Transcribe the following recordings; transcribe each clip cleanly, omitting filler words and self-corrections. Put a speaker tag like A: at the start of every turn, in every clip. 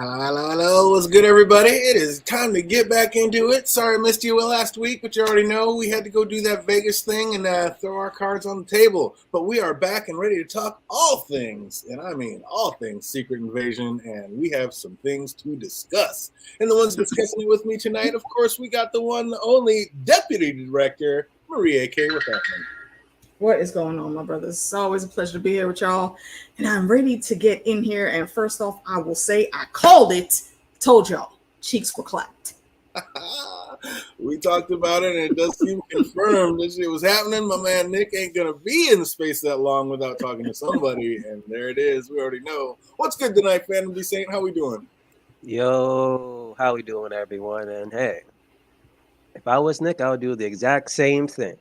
A: Hello, what's good, everybody? It is time to get back into it. Sorry I missed you last week, but you already know we had to go do that Vegas thing and throw our cards on the table. But we are back and ready to talk all things, and I mean all things Secret Invasion, and we have some things to discuss. And the ones discussing it with me tonight, of course, we got the one, the only Deputy Director, Maria K. What's happening?
B: What is going on, my brothers? It's always a pleasure to be here with y'all. And I'm ready to get in here. And first off, I will say I called it. Told y'all. Cheeks were clapped.
A: We talked about it, and it does seem confirmed this shit was happening. My man Nick ain't going to be in space that long without talking to somebody. And there it is. We already know. What's good tonight, Phantom D. Saint? How we doing?
C: Yo, how we doing, everyone? And hey, if I was Nick, I would do the exact same thing.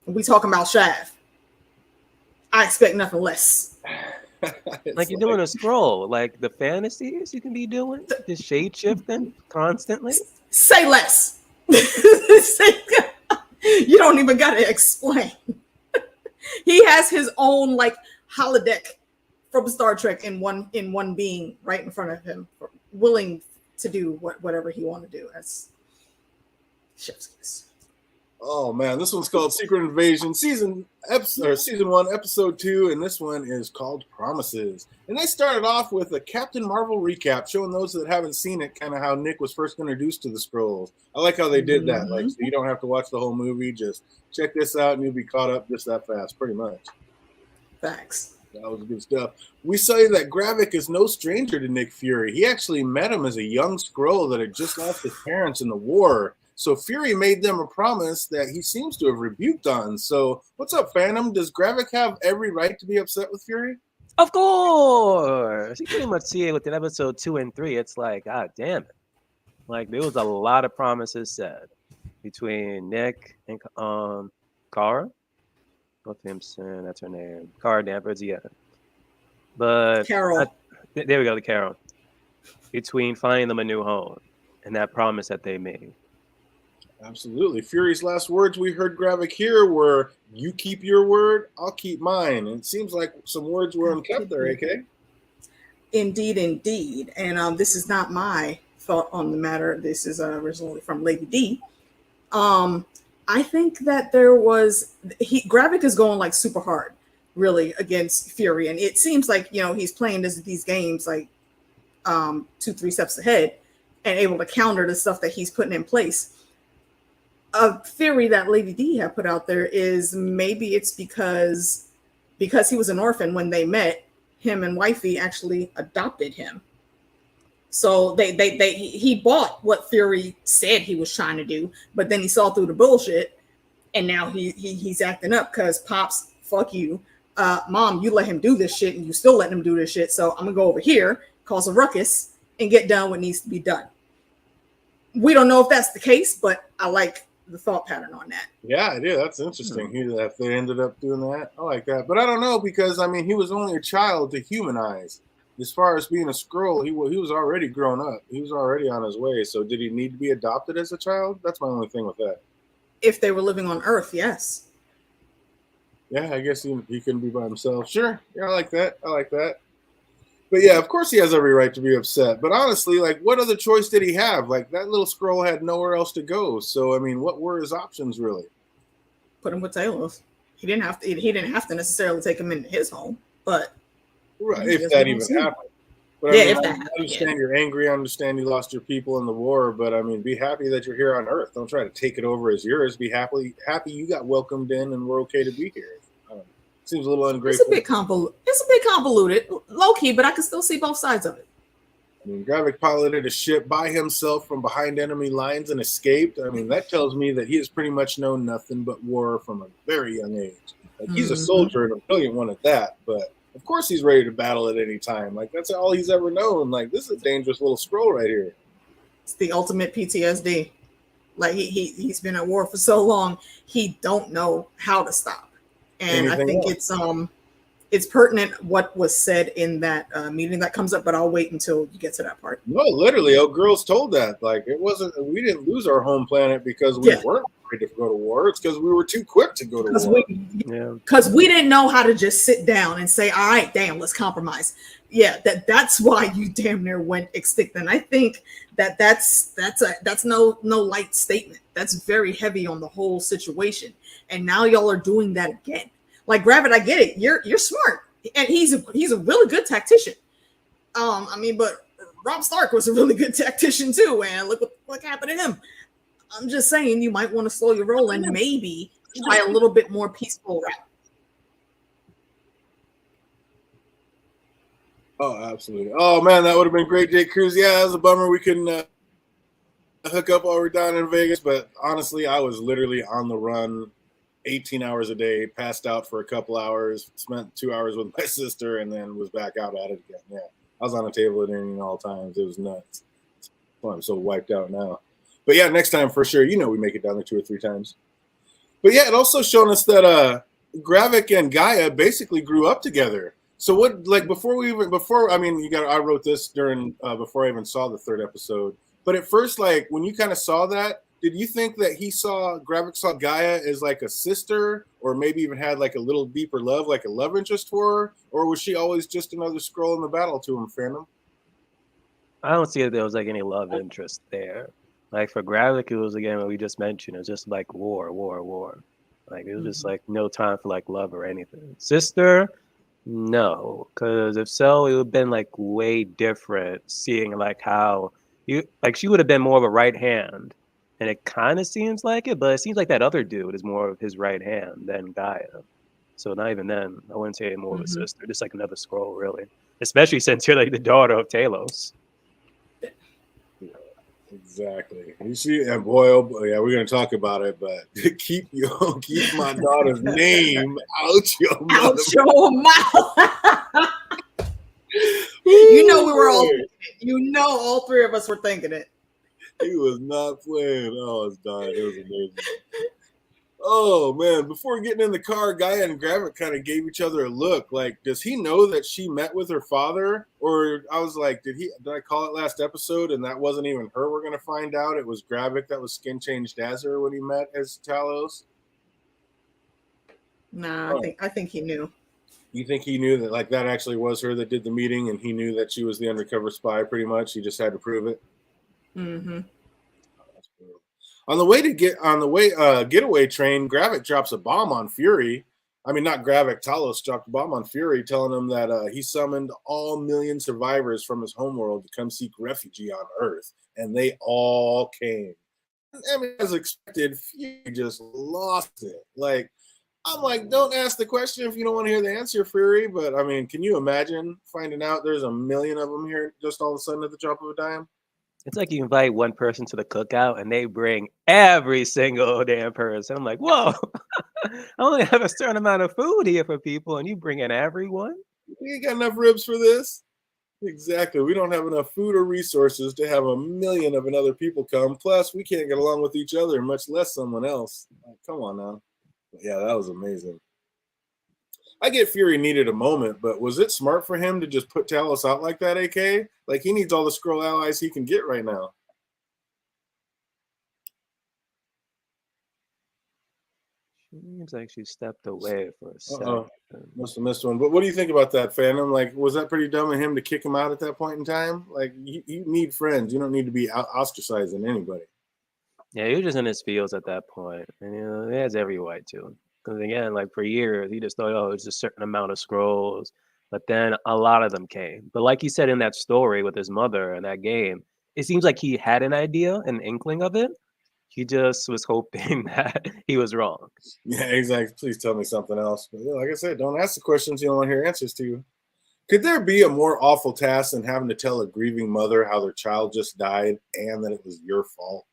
B: We talking about Shaft. I expect nothing less.
C: Like you're doing a scroll, like the fantasies you can be doing, just shade shifting constantly.
B: Say less. You don't even gotta explain. He has his own like holodeck from Star Trek in one being right in front of him, willing to do whatever he want to do. That's chef's kiss.
A: Oh man, this one's called Secret Invasion, season 1, episode 2, and this one is called Promises. And they started off with a Captain Marvel recap, showing those that haven't seen it kind of how Nick was first introduced to the Skrulls. I like how they did that, like so you don't have to watch the whole movie, just check this out and you'll be caught up just that fast, pretty much.
B: Facts.
A: That was good stuff. We say that Gravik is no stranger to Nick Fury. He actually met him as a young Skrull that had just lost his parents in the war. So Fury made them a promise that he seems to have rebuked on. So what's up, Phantom? Does Gravik have every right to be upset with Fury?
C: Of course. You pretty much see it within episode 2 and 3. It's like, God damn it. Like there was a lot of promises said between Nick and Kara. Williamson, that's her name. Kara Danvers, yeah. But
B: Carol.
C: There we go, the Carol. Between finding them a new home and that promise that they made.
A: Absolutely. Fury's last words we heard Gravik here were, you keep your word, I'll keep mine. And it seems like some words were unkept there, AK?
B: Indeed. And this is not my thought on the matter. This is originally from Lady D. I think that Gravik is going like super hard, really, against Fury. And it seems like, he's playing these games like 2-3 steps ahead and able to counter the stuff that he's putting in place. A theory that Lady D had put out there is maybe it's because he was an orphan when they met, him and Wifey actually adopted him. So he bought what Fury said he was trying to do, but then he saw through the bullshit, and now he's acting up because Pops, fuck you. Mom, you let him do this shit and you still let him do this shit. So I'm gonna go over here, cause a ruckus, and get done what needs to be done. We don't know if that's the case, but I like the thought pattern on that.
A: Yeah, I do. That's interesting. If they ended up doing that, I like that. But I don't know because he was only a child to humanize. As far as being a Skrull, he was already grown up. He was already on his way. So did he need to be adopted as a child? That's my only thing with that.
B: If they were living on Earth, yes.
A: Yeah, I guess he couldn't be by himself. Sure. Yeah, I like that. But yeah, of course he has every right to be upset. But honestly, like, what other choice did he have? Like, that little Skrull had nowhere else to go. So, what were his options, really?
B: Put him with Talos. He didn't have to necessarily take him into his home, but
A: right, if that even happened. But
B: if that
A: happened, I understand you're angry. I understand you lost your people in the war. But be happy that you're here on Earth. Don't try to take it over as yours. Be happy you got welcomed in and we're okay to be here. Seems a little ungrateful.
B: It's a bit convoluted, low key, but I can still see both sides of it.
A: Gravik piloted a ship by himself from behind enemy lines and escaped. That tells me that he has pretty much known nothing but war from a very young age. Like he's a soldier and a brilliant one at that, but of course he's ready to battle at any time. Like that's all he's ever known. Like this is a dangerous little Skrull right here.
B: It's the ultimate PTSD. Like he's been at war for so long, he don't know how to stop. And I think it's pertinent what was said in that meeting that comes up, but I'll wait until you get to that part.
A: No, literally, girls told that. Like, it wasn't, we didn't lose our home planet because we weren't afraid to go to war. It's because we were too quick to go to war.
B: Because we didn't know how to just sit down and say, all right, damn, let's compromise. Yeah, that's why you damn near went extinct. And I think that's no light statement. That's very heavy on the whole situation. And now y'all are doing that again. Like Gravit, I get it. You're smart, and he's a really good tactician. But Rob Stark was a really good tactician too, and look what happened to him. I'm just saying you might want to slow your roll and maybe try a little bit more peaceful route.
A: Oh, absolutely. Oh man, that would have been great, Jake Cruz. Yeah, that was a bummer we couldn't hook up while we're down in Vegas. But honestly, I was literally on the run 18 hours a day, passed out for a couple hours, spent 2 hours with my sister, and then was back out at it again. Yeah, I was on a table at Indian all times. It was nuts. Oh, I'm so wiped out now. But yeah, next time for sure. We make it down there 2 or 3 times. But yeah, it also shown us that Gravik and Gaia basically grew up together. So what, like I wrote this during before I even saw the 3rd episode. But at first, like when you kind of saw that, did you think that Gravik saw Gaia as like a sister, or maybe even had like a little deeper love, like a love interest for her, or was she always just another scroll in the battle to him, fandom?
C: I don't see that there was like any love interest there. Like for Gravik, it was again what we just mentioned. It was just like war. Like it was just like no time for like love or anything. Sister, no, because if so, it would have been like way different. Seeing like how she would have been more of a right hand, and it kind of seems like it, but it seems like that other dude is more of his right hand than Gaia. So not even then, I wouldn't say more of a sister, just like another scroll, really. Especially since you're like the daughter of Talos.
A: Exactly. You see, and boy, oh boy, yeah, we're gonna talk about it, but keep my daughter's name out your mouth.
B: All 3 of us were thinking it.
A: He was not playing. Oh, it's dying. It was amazing. Oh man! Before getting in the car, Gaia and Gravik kind of gave each other a look. Like, does he know that she met with her father? Or I was like, did I call it last episode? And that wasn't even her. We're gonna find out. It was Gravik that was skin changed as her when he met as Talos.
B: Nah, I think he knew.
A: You think he knew that like that actually was her that did the meeting, and he knew that she was the undercover spy? Pretty much, he just had to prove it.
B: Mm-hmm.
A: On the getaway train, Gravik drops a bomb on Fury. I mean, not Gravik, Talos dropped a bomb on Fury, telling him that he summoned all million survivors from his homeworld to come seek refuge on Earth, and they all came. I mean, as expected, Fury just lost it. Like, I'm like, don't ask the question if you don't want to hear the answer, Fury. But I mean, can you imagine finding out there's a million of them here just all of a sudden at the drop of a dime?
C: It's like you invite one person to the cookout and they bring every single damn person. I'm like, whoa, I only have a certain amount of food here for people and you bring in everyone?
A: We ain't got enough ribs for this. Exactly. We don't have enough food or resources to have a million of another people come. Plus, we can't get along with each other, much less someone else. Like, come on now. But yeah, that was amazing. I get Fury needed a moment, but was it smart for him to just put Talos out like that, AK? Like, he needs all the Skrull allies he can get right now.
C: Seems like she stepped away for a second.
A: Must have missed one. But what do you think about that, Phantom? Like, was that pretty dumb of him to kick him out at that point in time? Like, you need friends. You don't need to be ostracizing anybody.
C: Yeah, he was just in his feels at that point. And, he has every right to. Because, again, like, for years, he just thought, oh, it's a certain amount of Skrulls. But then a lot of them came. But like he said in that story with his mother in that game, it seems like he had an idea, an inkling of it. He just was hoping that he was wrong.
A: Yeah, exactly. Please tell me something else. But yeah, like I said, don't ask the questions you don't want to hear answers to. Could there be a more awful task than having to tell a grieving mother how their child just died and that it was your fault?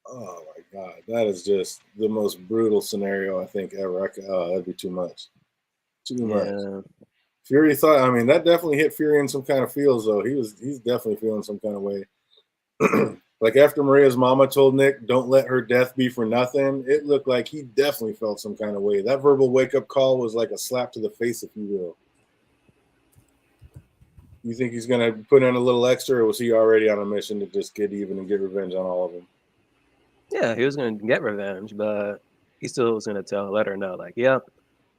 A: Oh my God, that is just the most brutal scenario I think ever. That'd be too much. Too much. Fury thought. I mean, that definitely hit Fury in some kind of feels, though. He's definitely feeling some kind of way. Like after Maria's mama told Nick, "Don't let her death be for nothing," it looked like he definitely felt some kind of way. That verbal wake-up call was like a slap to the face, if you will. You think he's gonna put in a little extra, or was he already on a mission to just get even and get revenge on all of them?
C: Yeah, he was gonna get revenge, but he still was gonna let her know, like, yep,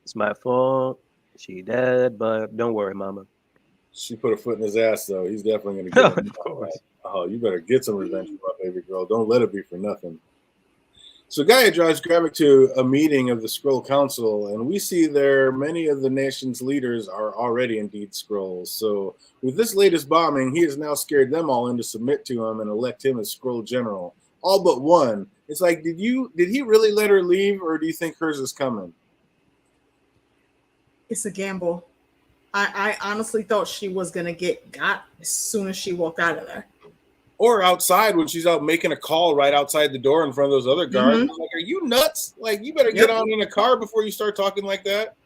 C: it's my fault. She dead, but don't worry, mama.
A: She put a foot in his ass, though. He's definitely going to get him.
C: Of course.
A: Oh, you better get some revenge for my baby girl. Don't let it be for nothing. So Gaia drives Gravik to a meeting of the Skrull Council, and we see there many of the nation's leaders are already indeed Skrulls. So with this latest bombing, he has now scared them all into submit to him and elect him as Skrull General. All but one. It's like, did he really let her leave, or do you think hers is coming?
B: It's a gamble. I honestly thought she was gonna get got as soon as she walked out of there.
A: Or outside when she's out making a call right outside the door in front of those other guards.
B: Mhm.
A: Like, are you nuts? Like, you better get on in a car before you start talking like that.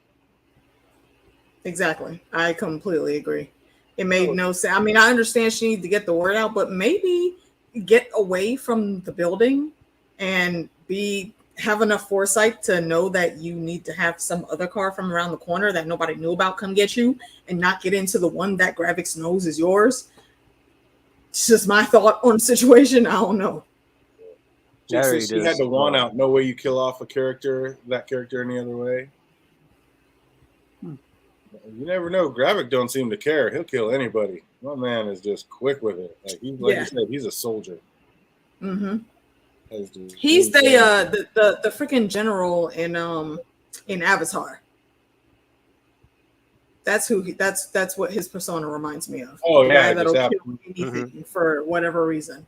B: Exactly. I completely agree. It made no sense. I mean, I understand she needs to get the word out, but maybe get away from the building and have enough foresight to know that you need to have some other car from around the corner that nobody knew about come get you, and not get into the one that Gravik knows is yours. It's just my thought on the situation. I don't know.
A: She had to want out. No way you kill off that character any other way. You never know. Gravik don't seem to care. He'll kill anybody. My man is just quick with it. Like you said, he's a soldier.
B: Mm-hmm. He's the freaking general in Avatar. That's what his persona reminds me of.
A: Oh,
B: the
A: yeah,
B: guy that'll kill anything for whatever reason.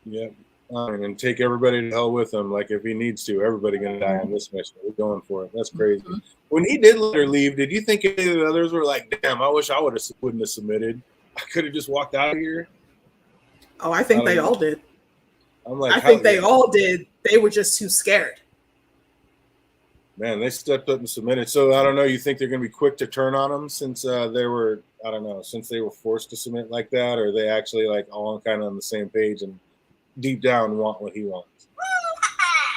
A: Yeah, and take everybody to hell with him. Like if he needs to, everybody gonna die on this mission. We're going for it. That's crazy. Mm-hmm. When he did let her leave, did you think any of the others were like, "Damn, I wish I wouldn't have submitted. I could have just walked out of here."
B: Oh, I think they all did.
A: I'm like,
B: I think they all did. They were just too scared.
A: Man, they stepped up and submitted. So I don't know. You think they're going to be quick to turn on them since they were forced to submit like that, or they actually like all kind of on the same page and deep down want what he wants?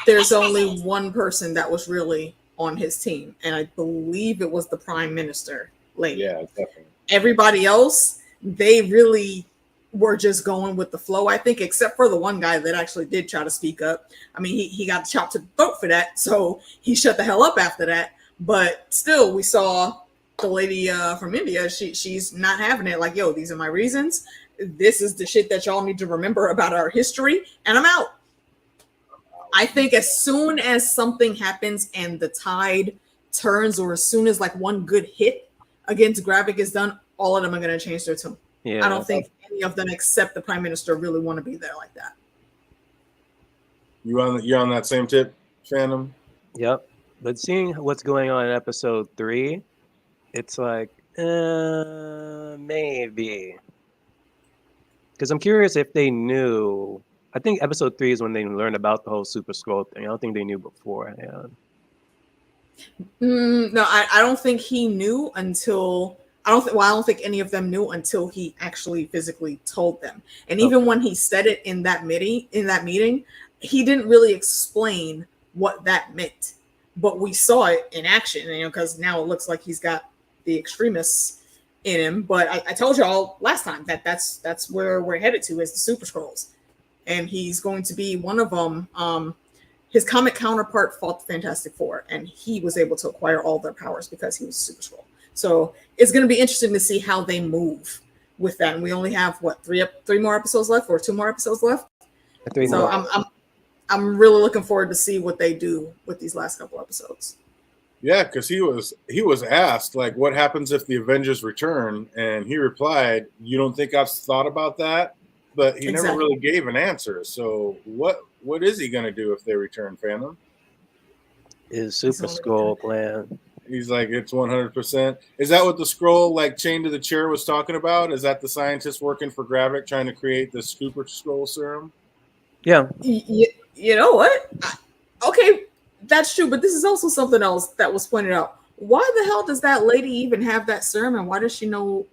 B: There's only one person that was really on his team, and I believe it was the Prime Minister lady.
A: Yeah, definitely.
B: Everybody else, they really were just going with the flow, I think, except for the one guy that actually did try to speak up. I mean, he got chopped to the throat for that, so he shut the hell up after that. But still, we saw the lady from India. She's not having it. Like, yo, these are my reasons. This is the shit that y'all need to remember about our history, and I'm out. I think as soon as something happens and the tide turns, or as soon as like one good hit against Gravik is done, all of them are going to change their tune. Yeah, I don't think any of them except the Prime Minister really want to be there like that.
A: You're on that same tip, Phantom?
C: Yep. But seeing what's going on in episode 3, it's like, maybe. Because I'm curious if they knew. I think episode 3 is when they learned about the whole Super Skrull thing. I don't think they knew beforehand.
B: No, I don't think he knew until... I don't think any of them knew until he actually physically told them. And even when he said it in that meeting, he didn't really explain what that meant. But we saw it in action, because now it looks like he's got the extremists in him. But I told y'all last time that that's where we're headed to, is the Super Skrulls. And he's going to be one of them. His comic counterpart fought the Fantastic Four, and he was able to acquire all their powers because he was a Super Skrull. So it's going to be interesting to see how they move with that. And we only have three more episodes left, or 2 more episodes left. I'm really looking forward to see what they do with these last couple episodes.
A: Yeah, because he was asked, like, what happens if the Avengers return, and he replied, "You don't think I've thought about that?" But he never really gave an answer. So what is he going to do if they return, Phantom?
C: His Super Skrull plan.
A: He's like, it's 100%. Is that what the Skrull, like, chained to the chair was talking about? Is that the scientist working for Gravik trying to create the Super Skrull serum?
C: Yeah.
B: You know what? Okay, that's true. But this is also something else that was pointed out. Why the hell does that lady even have that serum? And why does she know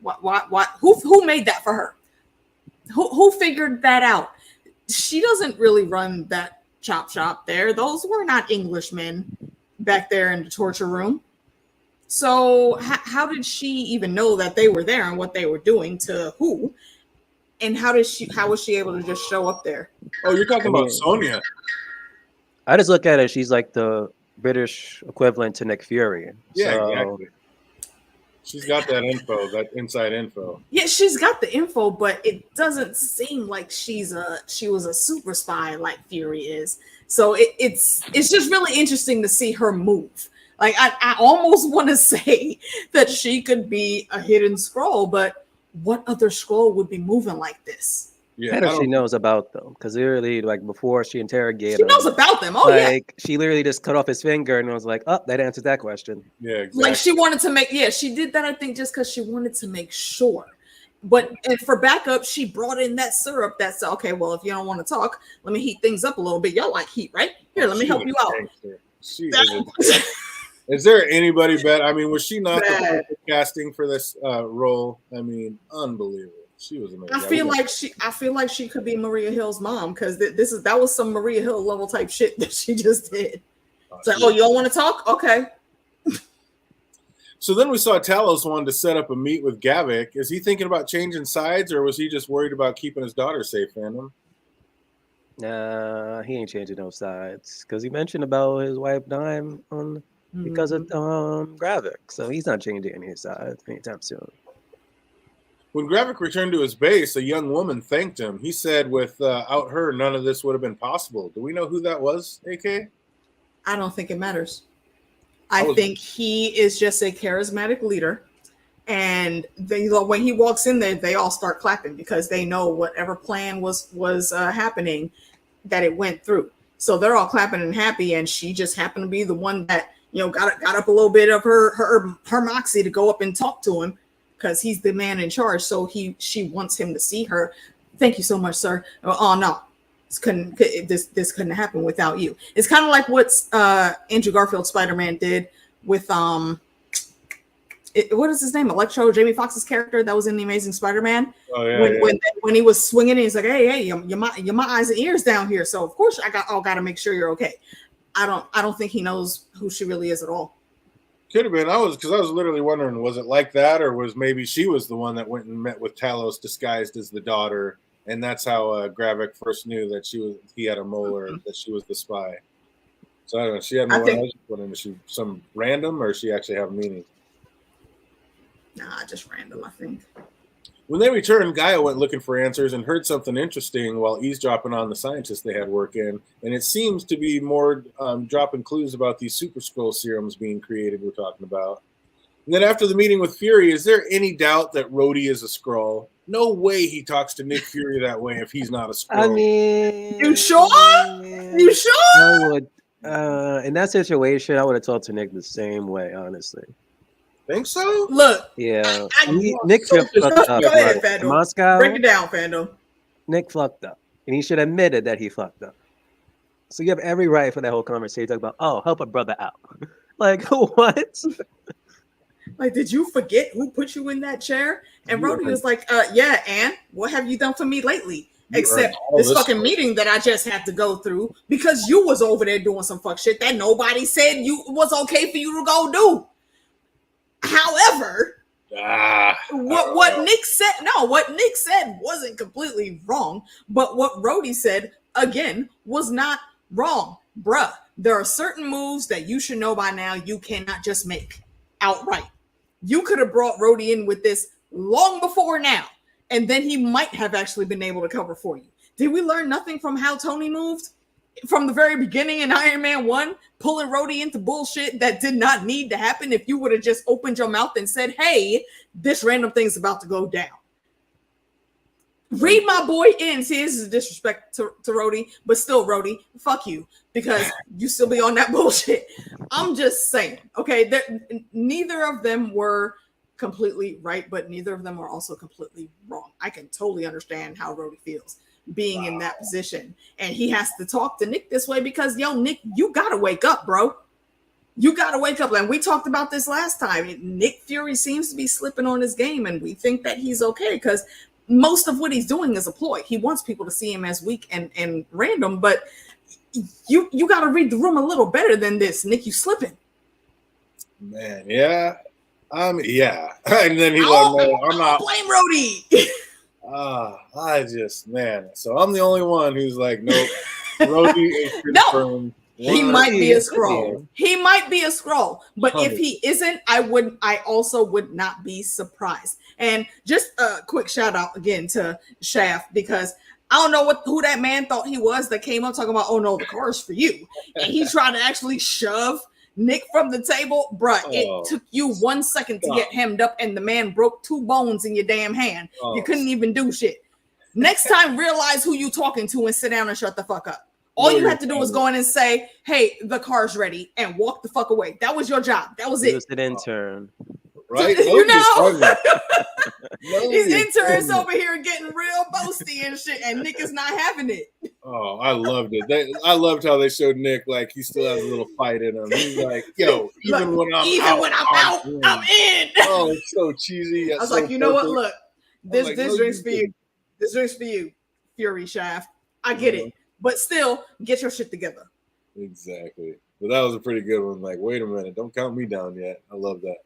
B: who made that for her? Who figured that out? She doesn't really run that chop shop there. Those were not Englishmen back there in the torture room. So how did she even know that they were there and what they were doing to who? And how was she able to just show up there?
A: Oh, you're talking about Sonya.
C: I just look at it. She's like the British equivalent to Nick Fury.
A: Yeah,
C: So,
A: exactly. She's got that info, that inside info.
B: Yeah, she's got the info, but it doesn't seem like she was a super spy like Fury is. So it's just really interesting to see her move. Like I almost want to say that she could be a hidden scroll, but what other scroll would be moving like this?
A: Yeah,
C: better she knows about them, because literally, like before she interrogated
B: She
C: him,
B: knows about them. Oh
C: like she literally just cut off his finger and was like, "Oh, that answers that question."
A: Yeah, exactly.
B: Like she wanted to make, she did that, I think, just because she wanted to make sure. But and for backup, she brought in that syrup that's okay. Well, if you don't want to talk, let me heat things up a little bit. Y'all like heat, right? Here, let me help you out.
A: Is there anybody better? I mean, was she not the perfect casting for this role? I mean, unbelievable. She was amazing.
B: I feel like she could be Maria Hill's mom, because that was some Maria Hill level type shit that she just did. It's like, you don't want to talk? Okay.
A: So then we saw Talos wanted to set up a meet with Gavik. Is he thinking about changing sides, or was he just worried about keeping his daughter safe, Phantom?
C: Nah, he ain't changing no sides, because he mentioned about his wife dying because of Gravik. So he's not changing any sides anytime soon.
A: When Gravik returned to his base, a young woman thanked him. He said without her, none of this would have been possible. Do we know who that was, AK?
B: I don't think it matters. I think he is just a charismatic leader. And when he walks in there, they all start clapping because they know whatever plan was happening, that it went through. So they're all clapping and happy. And she just happened to be the one that, got up a little bit of her moxie to go up and talk to him, because he's the man in charge. So she wants him to see her. Thank you so much, sir. Oh no, this couldn't happen without you. It's kind of like what Andrew Garfield Spider-Man did with what is his name? Electro, Jamie Foxx's character that was in The Amazing Spider-Man.
A: Oh yeah.
B: When he was swinging, and he's like, hey, you're my eyes and ears down here. So of course I got to make sure you're okay. I don't think he knows who she really is at all.
A: Could have been. Because I was literally wondering, was it like that, or was maybe she was the one that went and met with Talos disguised as the daughter, and that's how Gravik first knew that he had a molar, that she was the spy. So I don't know. She had no one. I was wondering, is she some random, or does she actually have meaning?
B: Nah, just random, I think.
A: When they returned, Gaia went looking for answers and heard something interesting while eavesdropping on the scientists they had work in. And it seems to be more dropping clues about these super scroll serums being created we're talking about. And then after the meeting with Fury, is there any doubt that Rhodey is a Skrull? No way he talks to Nick Fury that way if he's not a Skrull.
C: I mean,
B: you sure? You sure?
C: I would, in that situation, I would have talked to Nick the same way, honestly.
A: Think so?
B: Look.
C: Yeah. Nick fucked up.
B: Go ahead, Fandom.
C: Moscow.
B: Break it down, Fandom.
C: Nick fucked up. And he should have admitted that he fucked up. So you have every right for that whole conversation. Talk about, help a brother out. Like, what?
B: Like, did you forget who put you in that chair? And Rhodey was like, yeah, and what have you done for me lately? Except this fucking meeting that I just had to go through because you was over there doing some fuck shit that nobody said you was okay for you to go do. However, what Nick said wasn't completely wrong, but what Rhodey said again was not wrong. Bruh, there are certain moves that you should know by now you cannot just make outright. You could have brought Rhodey in with this long before now, and then he might have actually been able to cover for you. Did we learn nothing from how Tony moved from the very beginning in Iron Man 1, pulling Rhodey into bullshit that did not need to happen if you would have just opened your mouth and said, hey, this random thing's about to go down. Read my boy in. See, this is disrespect to Rhodey, but still, Rhodey, fuck you, because you still be on that bullshit. I'm just saying, okay, neither of them were completely right, but neither of them are also completely wrong. I can totally understand how Rhodey feels being in that position, and he has to talk to Nick this way because, Nick, you gotta wake up, bro. You gotta wake up. And we talked about this last time. Nick Fury seems to be slipping on his game, and we think that he's okay because most of what he's doing is a ploy. He wants people to see him as weak and random, but you gotta read the room a little better than this, Nick. You slipping,
A: man. Yeah, yeah. And then he I'm not
B: blame Rhodey.
A: So I'm the only one who's like, nope. Rhodey is confirmed.
B: He might be a scroll.
C: Yeah.
B: He might be a scroll. But if
A: 100.
B: he isn't, I also would not be surprised. And just a quick shout out again to Shaft, because I don't know who that man thought he was that came up talking about, oh no, the car's for you. And he tried to actually shove Nick from the table. Bruh, it took you 1 second to get hemmed up, and the man broke 2 bones in your damn hand. You couldn't even do shit. Next time, realize who you talking to and sit down and shut the fuck up. All you had to do was go in and say, hey, the car's ready, and walk the fuck away. That was your job. That was it.
C: He was an intern.
A: Right?
B: You know?
A: These
B: These interns over here getting real boasty and shit, and Nick is not having it.
A: Oh, I loved it. I loved how they showed Nick like he still has a little fight in him. He's like, yo, even when I'm out, I'm in. Oh, it's so cheesy.
B: I was like, you know what? Look, this drinks for you. This drinks for you, Fury Shaft. I get it. But still, get your shit together.
A: Exactly. But that was a pretty good one. Like, wait a minute, don't count me down yet. I love that.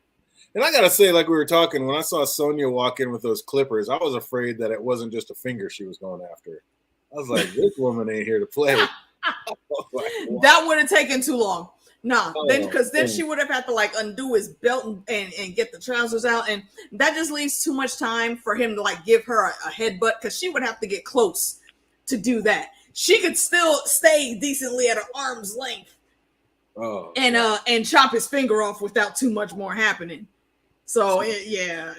A: And I gotta say, like we were talking, when I saw Sonya walk in with those clippers, I was afraid that it wasn't just a finger she was going after. I was like, this woman ain't here to play. Like,
B: that would have taken too long. Nah, because then she would have had to like undo his belt and get the trousers out, and that just leaves too much time for him to like give her a headbutt, because she would have to get close to do that. She could still stay decently at an arm's length and chop his finger off without too much more happening. So yeah,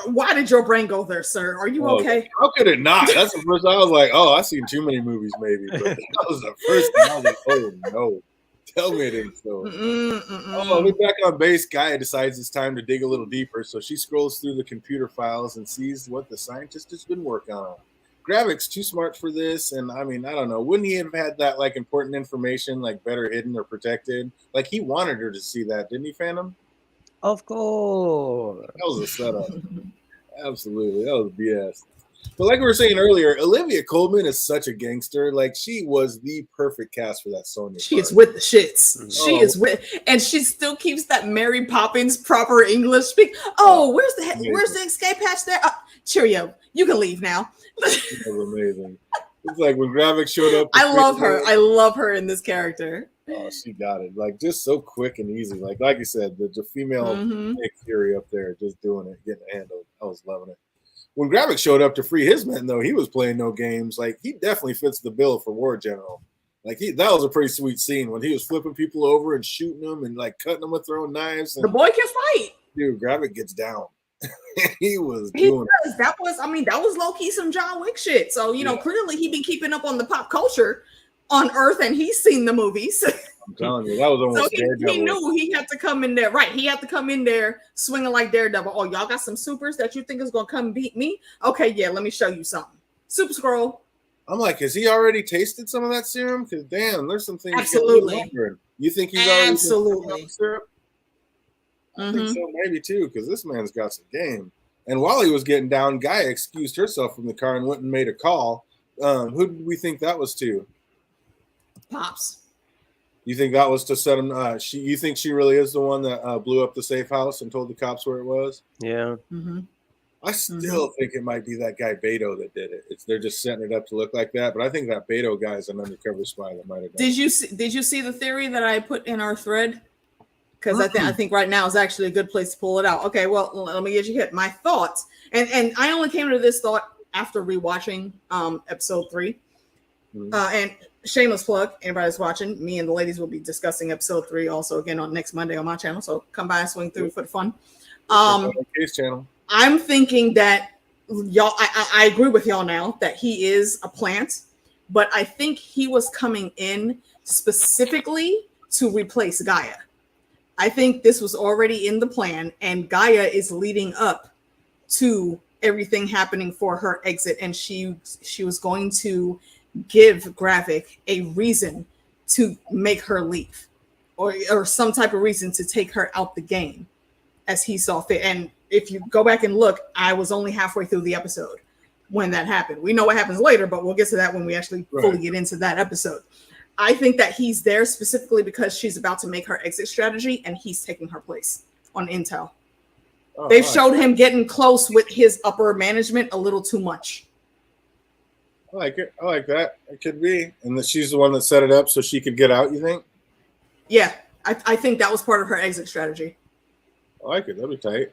B: why did your brain go there, sir? Are you okay?
A: How could it not? That's the first. I was like, oh, I've seen too many movies, maybe. But that was the first thing. I was like, oh no, tell me it ain't so. Oh, we're back on base. Gaia decides it's time to dig a little deeper, so she scrolls through the computer files and sees what the scientist has been working on. Gravik's too smart for this, and I mean, I don't know. Wouldn't he have had that like important information like better hidden or protected? Like he wanted her to see that, didn't he, Phantom?
C: Of course.
A: That was a setup. Absolutely, that was BS. But like we were saying earlier, Olivia Colman is such a gangster. Like she was the perfect cast for that Sonya.
B: She is with the shits. She is with, and she still keeps that Mary Poppins proper English speak. Oh, where's the escape hatch there? Cheerio, you can leave now.
A: That was amazing. It's like when Gravik showed up.
B: I love her. I love her in this character.
A: Oh, she got it. Like just so quick and easy. Like you said, the female Nick Fury up there just doing it, getting it handled. I was loving it. When Gravik showed up to free his men, though, he was playing no games. Like he definitely fits the bill for War General. Like that was a pretty sweet scene when he was flipping people over and shooting them and like cutting them with throwing knives. And,
B: the boy can fight.
A: Dude, Gravik gets down. He was
B: that was low-key some John Wick shit. So clearly he been keeping up on the pop culture on Earth, and he's seen the movies.
A: I'm telling you, that was almost
B: so he knew he had to come in there. Right, he had to come in there swinging like Daredevil. Oh, y'all got some supers that you think is gonna come beat me? Okay, yeah, let me show you something. Super Scroll.
A: I'm like, has he already tasted some of that serum? Because damn, there's some things.
B: Absolutely.
A: You think he's already
B: absolutely
A: syrup? I think so, maybe too, because this man's got some game. And while he was getting down, Gaia excused herself from the car and went and made a call. Who did we think that was to?
B: Pops.
A: You think that was to set him? You think she really is the one that blew up the safe house and told the cops where it was?
C: Yeah.
A: I still think it might be that guy Beto that did it. They're just setting it up to look like that. But I think that Beto guy is an undercover spy that might have done.
B: Did you see the theory that I put in our thread? Because I think right now is actually a good place to pull it out. Okay, well, let me get you hit. My thoughts, and I only came to this thought after rewatching episode 3. And shameless plug, anybody that's watching, me and the ladies will be discussing episode 3 also again on next Monday on my channel. So come by and swing through for the fun.
A: Case channel.
B: I'm thinking that y'all, I agree with y'all now that he is a plant, but I think he was coming in specifically to replace Gaia. I think this was already in the plan, and Gaia is leading up to everything happening for her exit, and she was going to give Gravik a reason to make her leave, or some type of reason to take her out the game as he saw fit. And if you go back and look, I was only halfway through the episode when that happened. We know what happens later, but we'll get to that when we actually fully get into that episode. I think that he's there specifically because she's about to make her exit strategy, and he's taking her place on Intel. They've showed him getting close with his upper management a little too much.
A: I like it. I like that. It could be. And that she's the one that set it up so she could get out, you think?
B: Yeah, I think that was part of her exit strategy.
A: I like it. That'd be tight.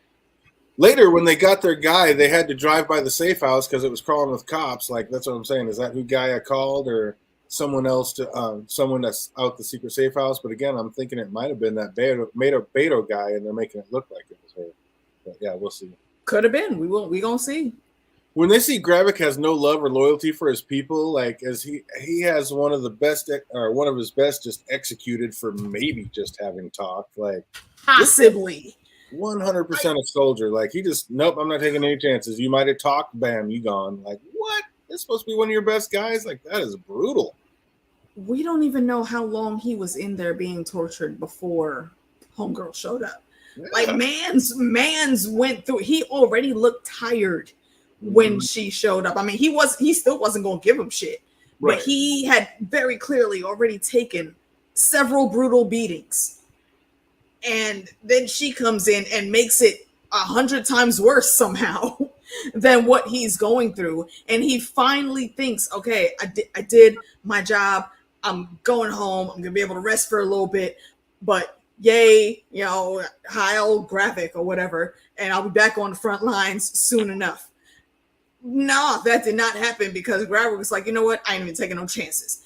A: Later, when they got their guy, they had to drive by the safe house because it was crawling with cops. Like, that's what I'm saying. Is that who Gaia called or someone else to someone that's out the secret safe house? But again, I'm thinking it might have been that Beto guy, and they're making it look like it was her. But yeah, we'll see.
B: Could have been. We gonna see.
A: When they see Gravik has no love or loyalty for his people, like as he has one of the best or one of his best just executed for maybe just having talked, like
B: possibly
A: 100% a soldier. Like he just nope, I'm not taking any chances. You might have talked, bam, you gone. Like what? That's supposed to be one of your best guys. Like that is brutal.
B: We don't even know how long he was in there being tortured before Homegirl showed up. Yeah. Like man's went through. He already looked tired when she showed up. I mean, he still wasn't going to give him shit, right. But he had very clearly already taken several brutal beatings. And then she comes in and makes it 100 times worse somehow than what he's going through. And he finally thinks, okay, I did my job. I'm going home. I'm going to be able to rest for a little bit, but yay, Heil Gravik or whatever. And I'll be back on the front lines soon enough. No, that did not happen because Gravik was like, you know what? I ain't even taking no chances.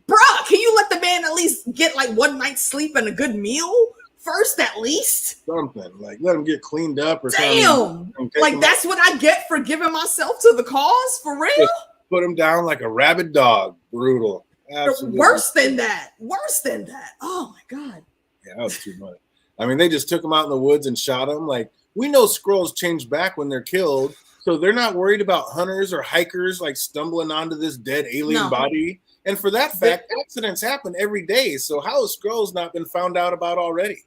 B: Bruh, can you let the man at least get like one night's sleep and a good meal first, at least?
A: Something. Like let him get cleaned up or
B: something. Damn. Like that's what I get for giving myself to the cause? For real?
A: Just put him down like a rabid dog. Brutal. Absolutely.
B: Worse than that. Oh my God.
A: Yeah, that was too much. I mean, they just took him out in the woods and shot him. Like we know Skrulls change back when they're killed. So they're not worried about hunters or hikers like stumbling onto this dead alien body. And for that fact, accidents happen every day. So how has Skrulls not been found out about already?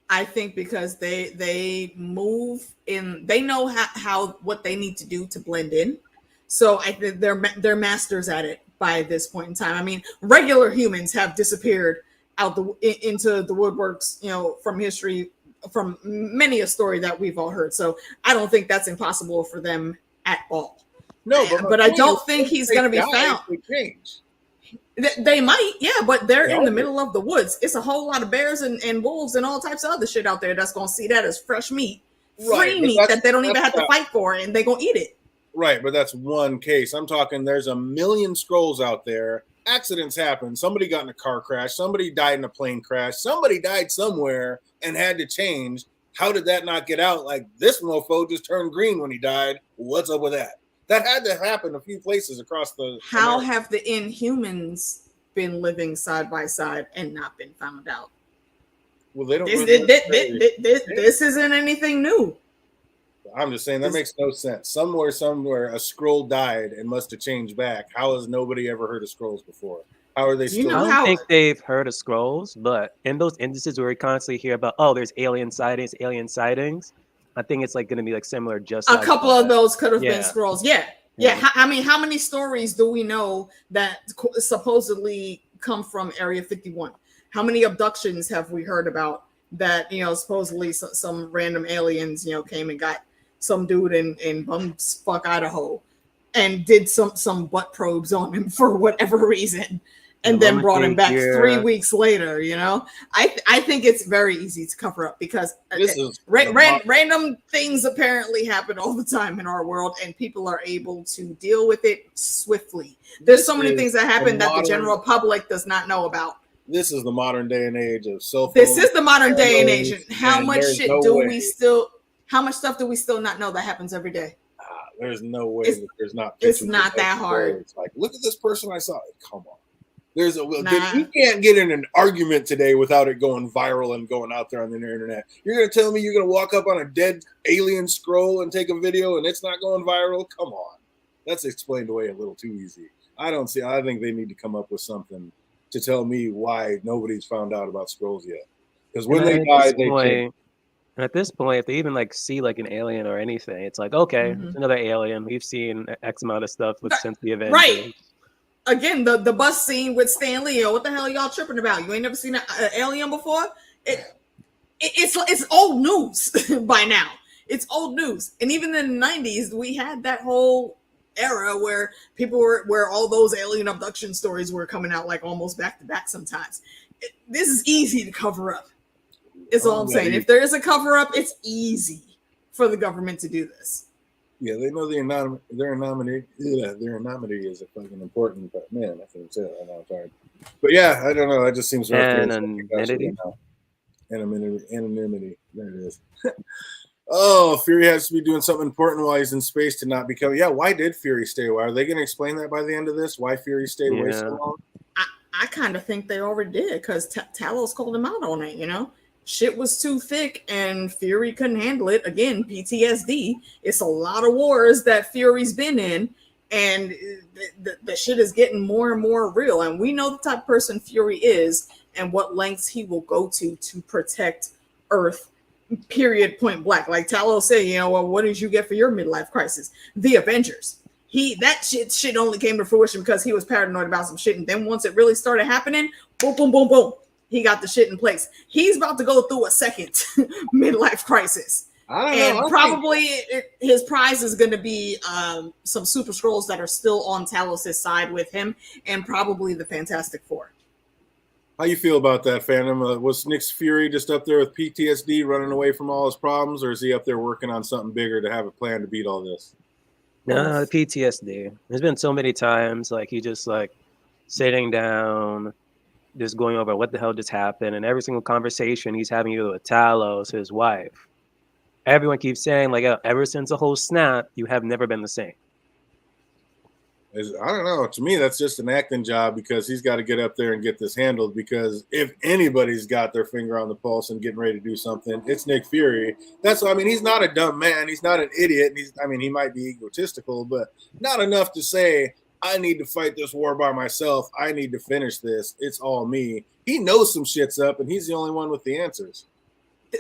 B: I think because they move in, they know how what they need to do to blend in. So I think they're masters at it by this point in time. I mean, regular humans have disappeared out into the woodworks, from history, from many a story that we've all heard. So I don't think that's impossible for them at all.
A: No,
B: but I don't think he's going to be found. They might, yeah, but they're in the middle of the woods. It's a whole lot of bears and wolves and all types of other shit out there that's going to see that as fresh meat, free meat that they don't even have to fight for, and they're going to eat it.
A: Right, but that's one case. I'm talking there's a million Skrulls out there. Accidents happen. Somebody got in a car crash. Somebody died in a plane crash. Somebody died somewhere and had to change. How did that not get out? Like this mofo just turned green when he died. What's up with that? That had to happen a few places across the.
B: How have the Inhumans been living side by side and not been found out?
A: Well, they don't.
B: This isn't anything new.
A: I'm just saying that makes no sense. Somewhere, a Skrull died and must have changed back. How has nobody ever heard of Skrulls before? How are they still?
C: I don't think they've heard of Skrulls, but in those instances where we constantly hear about, there's alien sightings, I think it's like going to be like similar. Just
B: a couple of those could have been Skrulls. Yeah. I mean, how many stories do we know that supposedly come from Area 51? How many abductions have we heard about that? Supposedly some random aliens, came and got some dude in bumfuck Idaho and did some butt probes on him for whatever reason. And then brought him back 3 weeks later, I think it's very easy to cover up because random things apparently happen all the time in our world and people are able to deal with it swiftly. There's so many things that happen that the general public does not know about.
A: This is the modern day and age of cell phones.
B: This is the modern day and age. How much shit how much stuff do we still not know that happens every day?
A: There's no way that there's not.
B: It's not that hard.
A: It's like, look at this person I saw. Come on. You can't get in an argument today without it going viral and going out there on the internet. You're going to tell me you're going to walk up on a dead alien Skrull and take a video and it's not going viral? Come on. That's explained away a little too easy. I think they need to come up with something to tell me why nobody's found out about Skrulls yet. Because when they die, they change.
C: And at this point, if they even see like an alien or anything, it's like, okay, it's another alien. We've seen X amount of stuff since the event.
B: Right. Again, the bus scene with Stan Lee. What the hell are y'all tripping about? You ain't never seen an alien before? It's old news by now. It's old news. And even in the 90s, we had that whole era where people were, where all those alien abduction stories were coming out like almost back to back sometimes. This is easy to cover up. Is all I'm saying. If there is a cover up, it's easy for the government to do this.
A: Yeah, they know their anonymity is a fucking important, but man, I can't say that. I know it's hard. But yeah, I don't know. That just seems rough.
C: Anonymity.
A: Anonymity. There it is. Oh, Fury has to be doing something important while he's in space to not become. Yeah, why did Fury stay away? Are they going to explain that by the end of this? Why Fury stayed away so long?
B: I kind of think they already did because Talos called him out on it, you know? Shit was too thick and Fury couldn't handle it. Again, PTSD. It's a lot of wars that Fury's been in, and the shit is getting more and more real. And we know the type of person Fury is and what lengths he will go to protect Earth, period, point blank. Like Talos said, you know, well, what did you get for your midlife crisis? The Avengers. That shit only came to fruition because he was paranoid about some shit. And then once it really started happening, boom, boom, boom, boom, he got the shit in place. He's about to go through a second midlife crisis. Probably his prize is going to be some Super Skrulls that are still on Talos' side with him, and probably the Fantastic Four.
A: How you feel about that, Phantom? Was Nick Fury just up there with PTSD running away from all his problems, or is he up there working on something bigger to have a plan to beat all this?
C: No, PTSD. There's been so many times like he just like sitting down, just going over what the hell just happened, and every single conversation he's having either with Talos, his wife. Everyone keeps saying like, ever since the whole snap, you have never been the same.
A: I don't know. To me, that's just an acting job because he's got to get up there and get this handled. Because if anybody's got their finger on the pulse and getting ready to do something, it's Nick Fury. That's what I mean. He's not a dumb man. He's not an idiot. He might be egotistical, but not enough to say, I need to fight this war by myself. I need to finish this. It's all me. He knows some shit's up, and he's the only one with the answers.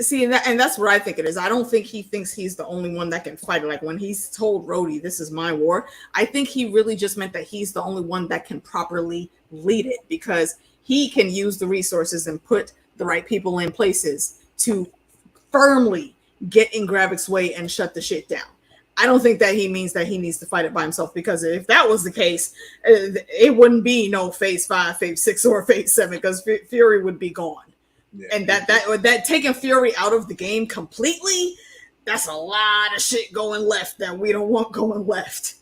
B: See, and that's what I think it is. I don't think he thinks he's the only one that can fight it. Like when he's told Rhodey, this is my war, I think he really just meant that he's the only one that can properly lead it because he can use the resources and put the right people in places to firmly get in Gravik's way and shut the shit down. I don't think that he means that he needs to fight it by himself, because if that was the case, it wouldn't be no phase 5, phase 6, or phase 7, because Fury would be gone. Yeah. And that taking Fury out of the game completely, that's a lot of shit going left that we don't want going left.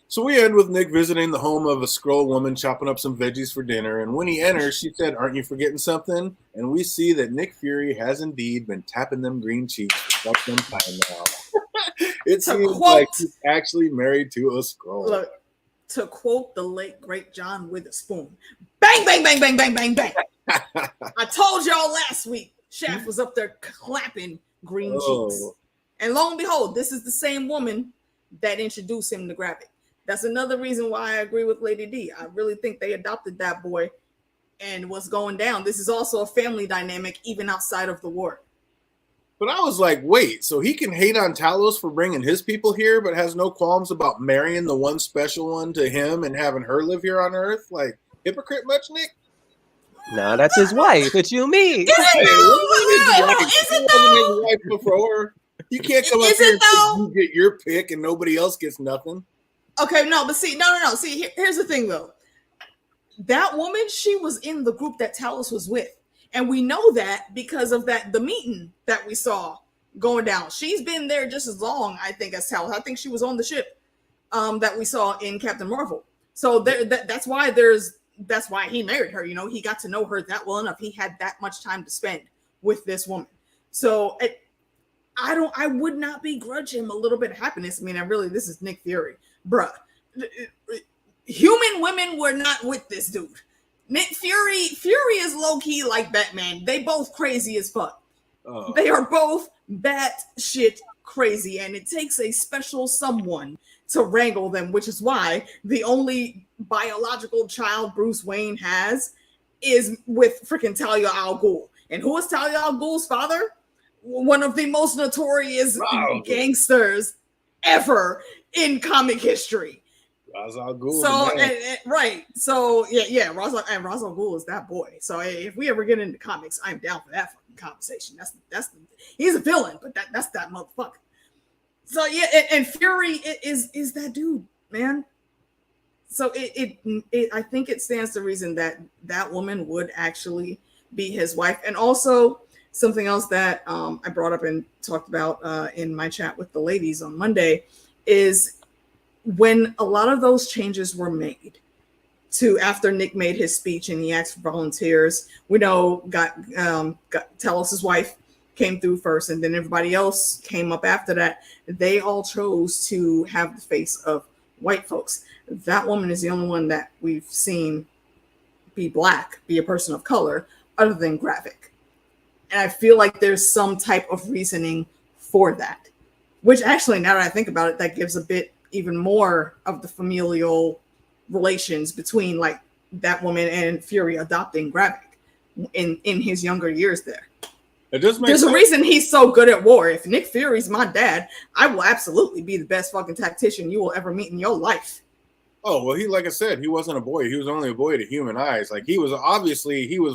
A: So we end with Nick visiting the home of a Skrull woman chopping up some veggies for dinner. And when he enters, she said, "Aren't you forgetting something?" And we see that Nick Fury has indeed been tapping them green cheeks for some time now. It seems like he's actually married to a Skrull.
B: Look, to quote the late, great John Witherspoon, bang, bang, bang, bang, bang, bang, bang. I told y'all last week, Shaft was up there clapping green cheeks. And lo and behold, this is the same woman that introduced him to Gravik. That's another reason why I agree with Lady D. I really think they adopted that boy and what's going down. This is also a family dynamic, even outside of the war.
A: But I was like, wait, so he can hate on Talos for bringing his people here, but has no qualms about marrying the one special one to him and having her live here on Earth? Like, hypocrite much, Nick?
C: No, that's his wife. What you mean?
B: Is it though?
A: His wife before. You can't come up here and say you get your pick and nobody else gets nothing.
B: Okay, no, but see, no. See, here's the thing, though. That woman, she was in the group that Talos was with. And we know that because of the meeting that we saw going down. She's been there just as long, I think, as Talos. I think she was on the ship that we saw in Captain Marvel. So that's why he married her. You know, he got to know her that well enough. He had that much time to spend with this woman. So I would not begrudge him a little bit of happiness. I mean, this is Nick Fury. Bruh, human women were not with this dude. Nick Fury is low-key like Batman. They both crazy as fuck. They are both batshit crazy, and it takes a special someone to wrangle them, which is why the only biological child Bruce Wayne has is with freaking Talia al Ghul. And who is Talia al Ghul's father? One of the most notorious gangsters ever in comic history.
A: Ra's al Ghul.
B: So right. So yeah, Ra's al Ghul is that boy. So if we ever get into comics, I'm down for that fucking conversation. That's he's a villain, but that's that motherfucker. So yeah, and Fury is that dude, man. So I think it stands to reason that that woman would actually be his wife. And also something else that I brought up and talked about in my chat with the ladies on Monday is when a lot of those changes were made to after Nick made his speech and he asked for volunteers. We know got Talos' wife came through first, and then everybody else came up after that. They all chose to have the face of white folks. That woman is the only one that we've seen be black, be a person of color, other than Gravik. And I feel like there's some type of reasoning for that, which actually, now that I think about it, that gives a bit even more of the familial relations between like that woman and Fury adopting Gravik in his younger years there.
A: It does make
B: There's
A: sense.
B: a reason he's so good at war. If Nick Fury's my dad, I will absolutely be the best fucking tactician you will ever meet in your life.
A: Oh, well, like I said, he wasn't a boy. He was only a boy to human eyes. Like he was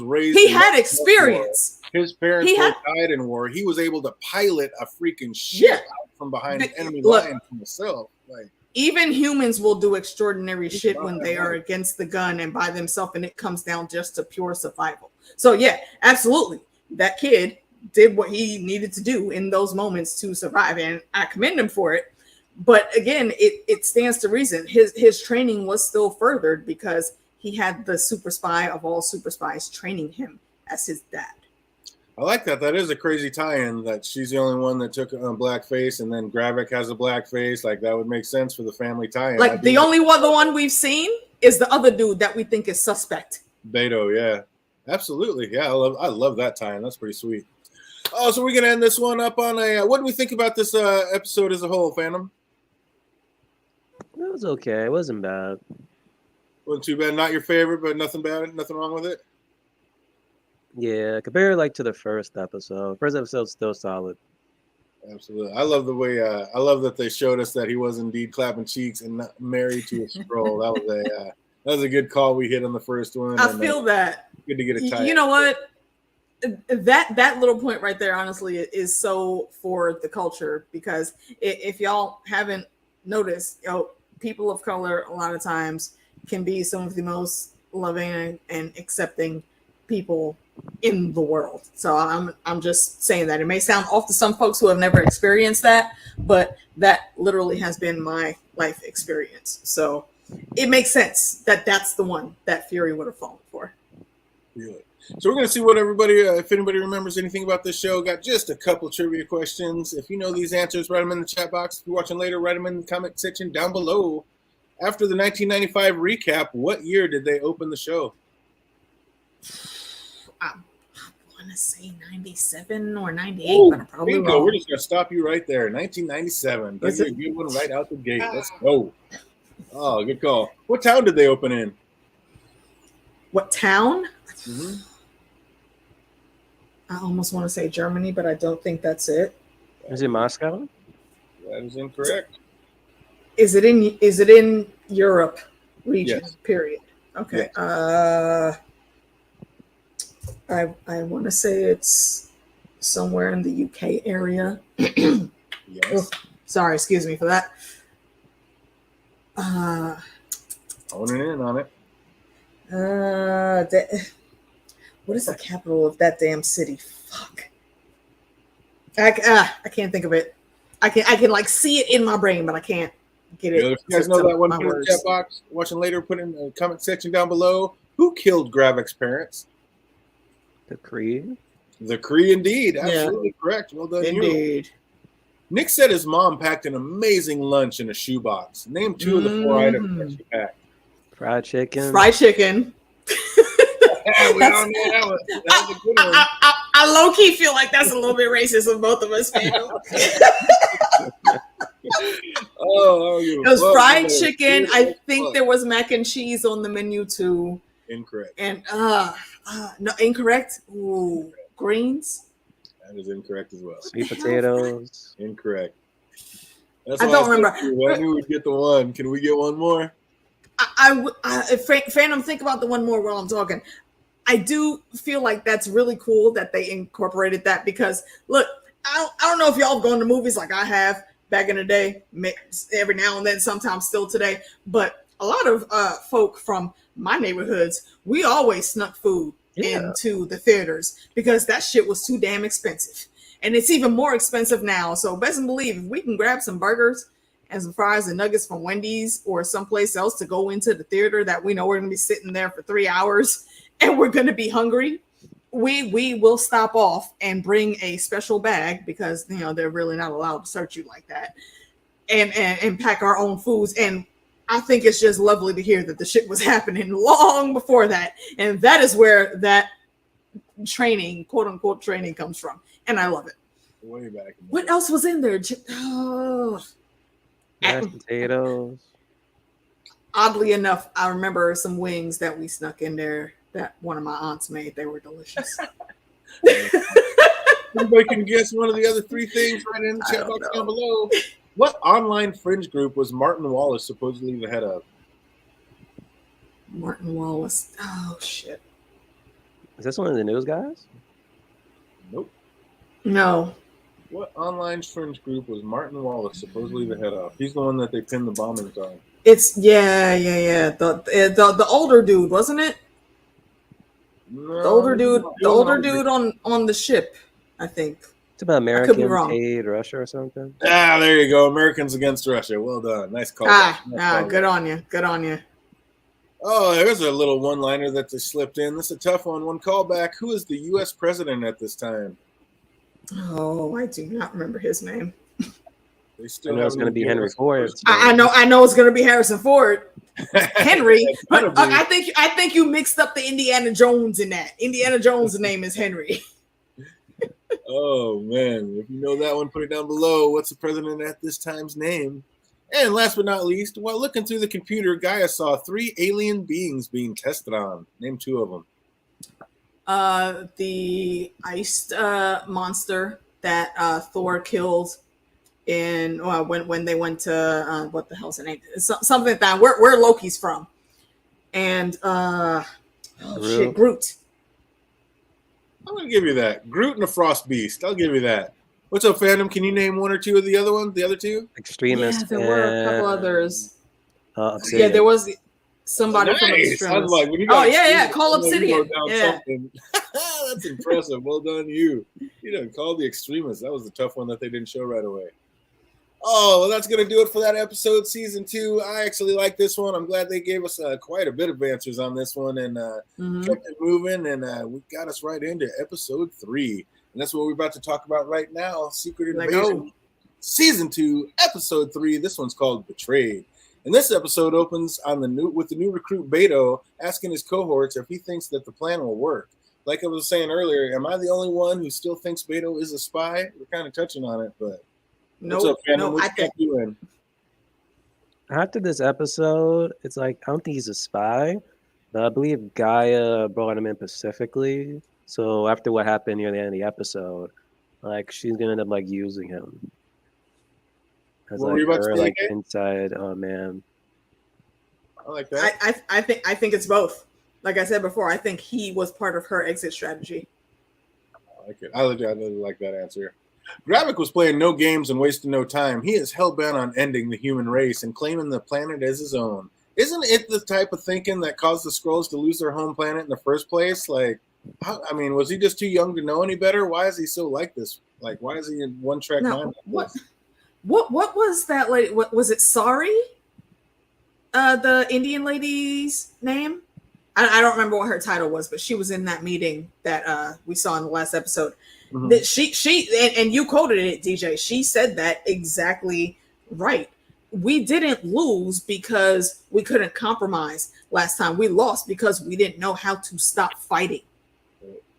A: raised.
B: He had experience.
A: His parents both died in war. He was able to pilot a freaking ship out from behind an enemy line from himself. Like,
B: even humans will do extraordinary shit when they are against the gun and by themselves, and it comes down just to pure survival. So yeah, absolutely. That kid did what he needed to do in those moments to survive, and I commend him for it. But again, it stands to reason his training was still furthered because he had the super spy of all super spies training him as his dad.
A: I like that. That is a crazy tie-in that she's the only one that took a black face, and then Gravik has a black face. Like that would make sense for the family tie-in.
B: Like the one we've seen is the other dude that we think is suspect.
A: Beto, yeah, absolutely, yeah. I love that tie-in. That's pretty sweet. Oh, so we're gonna end this one up on a. What do we think about this episode as a whole, Phantom?
C: It was okay. It wasn't bad.
A: Wasn't too bad. Not your favorite, but nothing bad. Nothing wrong with it.
C: Yeah, compared like to the first episode. First episode's still solid.
A: Absolutely. I love the way. I love that they showed us that he was indeed clapping cheeks and not married to a scroll. That was a good call we hit on the first one.
B: I feel that.
A: Good to get a tie.
B: You know what? That little point right there, honestly, is so for the culture, because if y'all haven't noticed, people of color a lot of times can be some of the most loving and accepting people in the world. So I'm just saying that. It may sound off to some folks who have never experienced that, but that literally has been my life experience. So it makes sense that that's the one that Fury would have fallen for.
A: Really? So we're going to see what everybody, if anybody remembers anything about this show. Got just a couple trivia questions. If you know these answers, write them in the chat box. If you're watching later, write them in the comment section down below. After the 1995 recap, what year did they open the show?
B: I want to say 97 or 98, but I'm probably wrong.
A: We're just going to stop you right there. 1997. That's a good one right out the gate. Let's go. Oh, good call. What town did they open in?
B: What town?
A: Mm-hmm.
B: I almost want to say Germany, but I don't think that's it.
C: Is it Moscow?
A: That is incorrect.
B: Is it in Europe region? Yes. Period. Okay.
A: Yes.
B: I want to say it's somewhere in the UK area.
A: Yes.
B: Oh, sorry, excuse me for that.
A: Honing in on it.
B: What is the capital of that damn city? Fuck. I can't think of it. I can like see it in my brain, but I can't get it.
A: If you guys know that one, put in the chat box. Watching later, put in the comment section down below. Who killed Gravik's parents?
C: The Kree.
A: The Kree, indeed. Absolutely correct. Well done,
B: indeed.
A: Nick said his mom packed an amazing lunch in a shoebox. Name two of the 4 items that she packed.
C: Fried chicken.
B: Fried chicken.
A: We all know that was a good one.
B: I low-key feel like that's a little bit racist of both of us, man. It was fried chicken. I think there was mac and cheese on the menu too.
A: Incorrect.
B: And no, incorrect. Ooh, greens.
A: That is incorrect as well.
C: Sweet potatoes.
A: Incorrect.
B: I don't remember.
A: I knew we'd get the one. Can we get one more?
B: Phantom, think about the one more while I'm talking. I do feel like that's really cool that they incorporated that, because look, I don't know if y'all have gone to movies like I have back in the day, every now and then, sometimes still today. But a lot of folk from my neighborhoods, we always snuck food into the theaters because that shit was too damn expensive. And it's even more expensive now. So best believe if we can grab some burgers and some fries and nuggets from Wendy's or someplace else to go into the theater that we know we're going to be sitting there for 3 hours and we're going to be hungry, we will stop off and bring a special bag because, you know, they're really not allowed to search you like that, and pack our own foods. And I think it's just lovely to hear that the shit was happening long before that. And that is where that training, quote unquote training, comes from. And I love it.
A: Way back.
B: What else was in there?
C: Mashed potatoes.
B: Oddly enough, I remember some wings that we snuck in there that one of my aunts made. They were delicious.
A: Anybody can guess one of the other three things right in the chat box down below. What online fringe group was Martin Wallace supposedly the head of?
B: Martin Wallace. Oh, shit.
C: Is this one of the news guys?
A: Nope.
B: No.
A: What online fringe group was Martin Wallace supposedly the head of? He's the one that they pinned the bombings on.
B: It's the older dude, wasn't it?
A: No,
B: The older dude on the ship, I think.
C: It's about Americans aid Russia or something.
A: Ah, there you go. Americans against Russia. Well done. Nice call.
B: Good on you. Good on you.
A: Oh, there's a little one-liner that just slipped in. This is a tough one. One callback. Who is the U.S. president at this time?
B: Oh, I do not remember his name.
C: I know it's going to be Henry Ford.
B: I know it's going to be Harrison Ford. Henry, but I think you mixed up the Indiana Jones in that. Indiana Jones' name is Henry.
A: Oh man, if you know that one, put it down below. What's the president at this time's name? And last but not least, while looking through the computer, Gaia saw 3 alien beings being tested on. Name 2 of them.
B: The iced monster that Thor killed in when they went to what the hell's the name? Something like that. Where Loki's from, and Groot.
A: I'm gonna give you that. Groot and the Frost Beast. I'll give you that. What's up, fandom? Can you name 1 or 2 of the other ones? The other 2?
C: Extremists.
B: Yeah, there were a couple others.
C: Obsidian.
B: Yeah, there was somebody from Extremis.
A: Like,
B: call Obsidian. Yeah.
A: That's impressive. Well done, you. You didn't call the Extremists. That was a tough one that they didn't show right away. Oh, well, that's going to do it for that episode, season 2. I actually like this one. I'm glad they gave us quite a bit of answers on this one and kept it moving. And we got us right into episode 3. And that's what we're about to talk about right now. Secret Invasion, season 2, episode 3. This one's called Betrayed. And this episode opens on with the new recruit Beto asking his cohorts if he thinks that the plan will work. Like I was saying earlier, am I the only one who still thinks Beto is a spy? We're kind of touching on it, but what's up, fandom? What you doing?
C: After this episode, it's like I don't think he's a spy, but I believe Gaia brought him in specifically. So after what happened near the end of the episode, like she's gonna end up like using him as inside man.
A: I like that.
B: I think it's both. Like I said before, I think he was part of her exit strategy.
A: I like it. I really like that answer. Gravik was playing no games and wasting no time. He is hell-bent on ending the human race and claiming the planet as his own. Isn't it the type of thinking that caused the Skrulls to lose their home planet in the first place? Like, was he just too young to know any better? Why is he so like this? Like, why is he in one-track mind?
B: What was that lady? What was it? Sari? The Indian lady's name? I don't remember what her title was, but she was in that meeting that we saw in the last episode. Mm-hmm. That she and you quoted it, DJ. She said that exactly right. We didn't lose because we couldn't compromise last time. We lost because we didn't know how to stop fighting.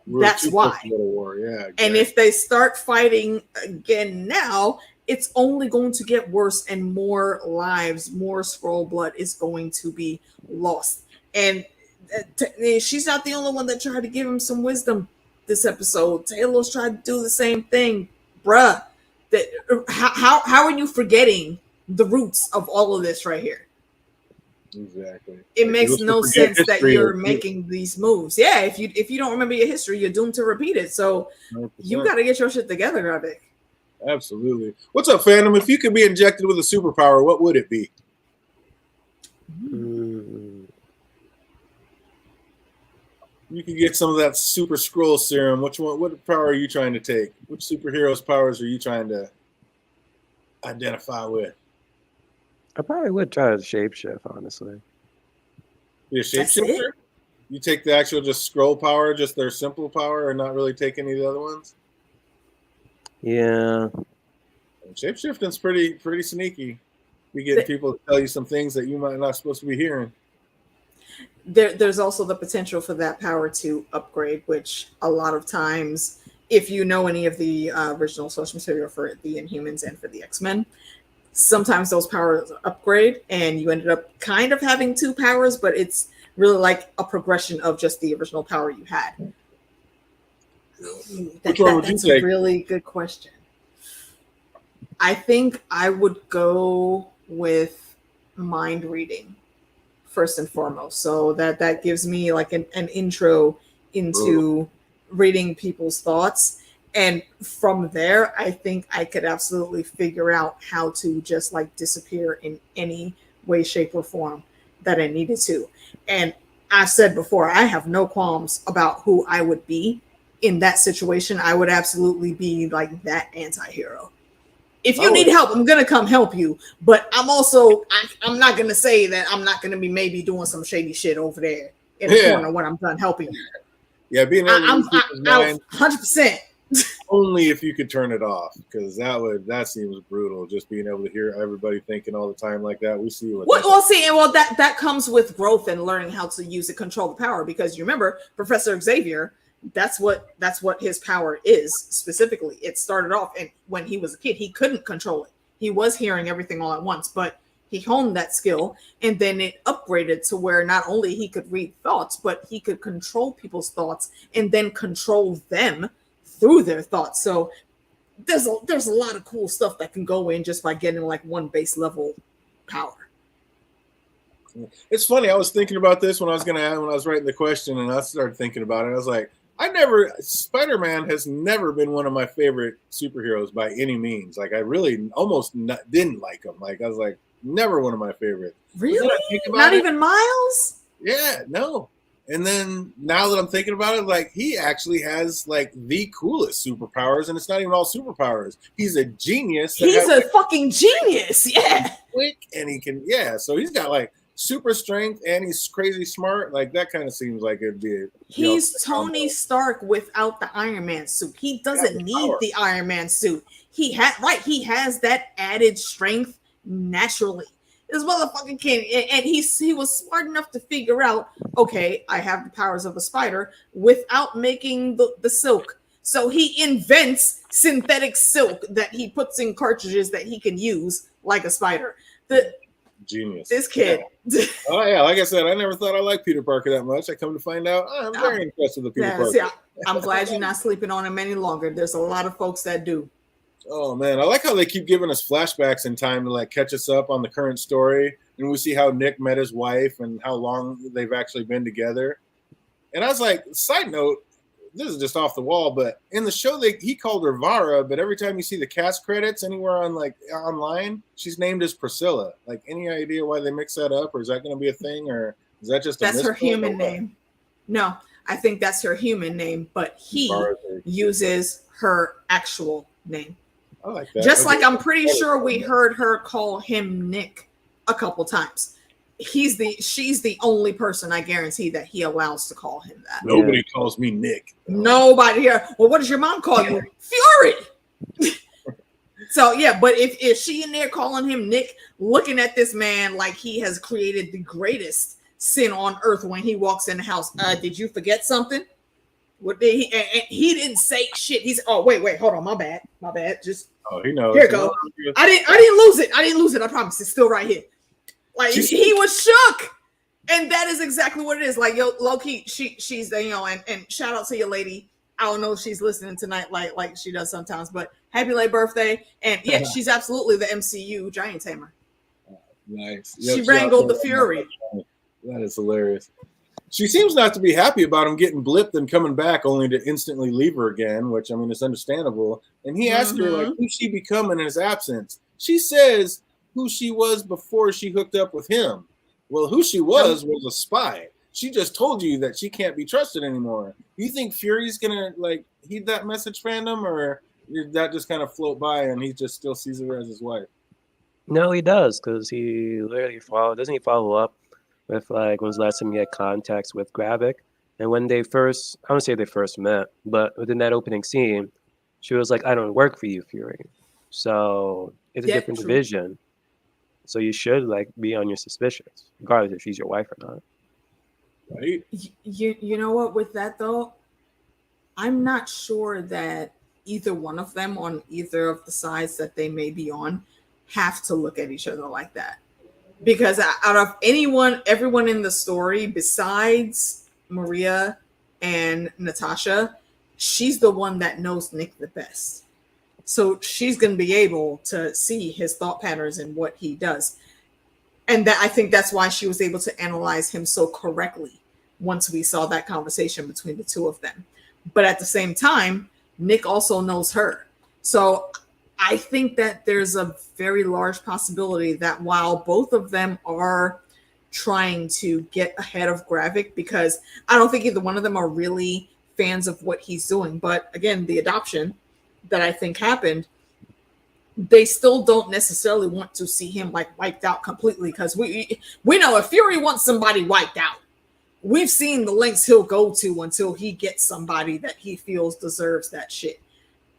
B: That's why.
A: War. Yeah, exactly.
B: And if they start fighting again now, it's only going to get worse and more lives, more Skrull blood is going to be lost. And she's not the only one that tried to give him some wisdom this episode. Talos tried to do the same thing. Bruh, how are you forgetting the roots of all of this right here?
A: Exactly.
B: It makes no sense that you're making these moves. Yeah, if you don't remember your history, you're doomed to repeat it. So 100%. You got to get your shit together, Gravik.
A: Absolutely. What's up, Phantom? If you could be injected with a superpower, what would it be?
C: Mm.
A: You could get some of that super scroll serum. Which one? What power are you trying to take? Which superhero's powers are you trying to identify with?
C: I probably would try to shapeshift, honestly.
A: Be a
B: That's it?
A: shapeshifter? You take the actual just scroll power, just their simple power, and not really take any of the other ones?
C: Yeah.
A: Shapeshifting's pretty sneaky. You get people to tell you some things that you might not supposed to be hearing.
B: There's also the potential for that power to upgrade, which a lot of times, if you know any of the original source material for the Inhumans and for the X-Men, sometimes those powers upgrade and you ended up kind of having two powers, but it's really like a progression of just the original power you had.
A: Which one would you
B: That's
A: take?
B: a really good question. I think I would go with mind reading first and foremost. So that gives me like an intro into reading people's thoughts. And from there, I think I could absolutely figure out how to just like disappear in any way, shape, or form that I needed to. And I said before, I have no qualms about who I would be in that situation. I would absolutely be like that anti-hero. If you need help, I'm going to come help you. But I'm also, I'm not going to say that I'm not going to be maybe doing some shady shit over there in the corner when I'm done helping you.
A: Yeah, being able to
B: I'm 100%.
A: Only if you could turn it off, because that seems brutal. Just being able to hear everybody thinking all the time like that. We see what.
B: That comes with growth and learning how to use it, control the power. Because you remember Professor Xavier, that's what his power is specifically. It started off, and when he was a kid, he couldn't control it. He was hearing everything all at once, but he honed that skill, and then it upgraded to where not only he could read thoughts, but he could control people's thoughts and then control them through their thoughts. So there's a lot of cool stuff that can go in just by getting like one base level power.
A: It's funny. I was thinking about this when I was writing the question, and I started thinking about it. I was like, Spider-Man has never been one of my favorite superheroes by any means. Like I really almost didn't like him. Like I was like, never one of my favorites.
B: Really? Not even Miles?
A: Yeah, no. And then now that I'm thinking about it, like he actually has like the coolest superpowers, and it's not even all superpowers. He's a genius.
B: He's a fucking genius. Yeah.
A: Quick, and he can, so he's got like super strength and he's crazy smart. Like that kind of seems like it'd be.
B: He's Tony Stark without the Iron Man suit. He doesn't need the Iron Man suit. He has that added strength naturally. This motherfucking kid, and he was smart enough to figure out, okay, I have the powers of a spider without making the silk. So he invents synthetic silk that he puts in cartridges that he can use like a spider.
A: Genius.
B: This kid.
A: Yeah. Oh yeah, like I said, I never thought I liked Peter Parker that much. I come to find out, I'm very impressed with the Peter Parker.
B: See, I'm glad you're not sleeping on him any longer. There's a lot of folks that do.
A: Oh man, I like how they keep giving us flashbacks in time to like catch us up on the current story, and we see how Nick met his wife and how long they've actually been together. And I was like, side note, this is just off the wall, but in the show he called her Vara, but every time you see the cast credits anywhere on like online, she's named as Priscilla. Like, any idea why they mix that up, or is that going to be a thing, or is that just
B: that's her human name? No, I think that's her human name, but he uses her actual name.
A: I like that.
B: Just like I'm pretty sure we heard her call him Nick a couple times. She's the only person I guarantee that he allows to call him that.
A: Nobody calls me Nick.
B: Nobody here. Well, what does your mom call you? Fury. So yeah, but if she in there calling him Nick, looking at this man like he has created the greatest sin on earth when he walks in the house. Did you forget something? What did he? And he didn't say shit. He's wait, hold on, my bad. Just
A: he knows.
B: Here you go. I didn't lose it. I promise. It's still right here. Like he was shook, and that is exactly what it is. Like low key, she's the and shout out to your lady. I don't know if she's listening tonight, like she does sometimes, but happy late birthday. And yeah, she's absolutely the MCU giant tamer.
A: Nice.
B: She wrangled the Fury.
A: That is hilarious. She seems not to be happy about him getting blipped and coming back only to instantly leave her again, which, I mean, it's understandable. And he asked her, like, who's she become in his absence? She says who she was before she hooked up with him. Well, who she was a spy. She just told you that she can't be trusted anymore. Do you think Fury's going to, like, heed that message, fandom, or did that just kind of float by and he just still sees her as his wife?
C: No, he does, because he literally doesn't he follow up with, like, when was the last time he had contacts with Gravik? And when they first, I don't say they first met, but within that opening scene, she was like, I don't work for you, Fury. So it's a different division. So you should, like, be on your suspicions, regardless if she's your wife or not.
A: Right?
B: You know what, with that, though, I'm not sure that either one of them on either of the sides that they may be on have to look at each other like that. Because out of everyone in the story besides Maria and Natasha, she's the one that knows Nick the best. So she's going to be able to see his thought patterns and what he does. And that, I think that's why she was able to analyze him so correctly once we saw that conversation between the two of them. But at the same time, Nick also knows her. So I think that there's a very large possibility that while both of them are trying to get ahead of Gravik, because I don't think either one of them are really fans of what he's doing. But again, the adoption that I think happened, they still don't necessarily want to see him like wiped out completely, because we know if Fury wants somebody wiped out, we've seen the lengths he'll go to until he gets somebody that he feels deserves that shit.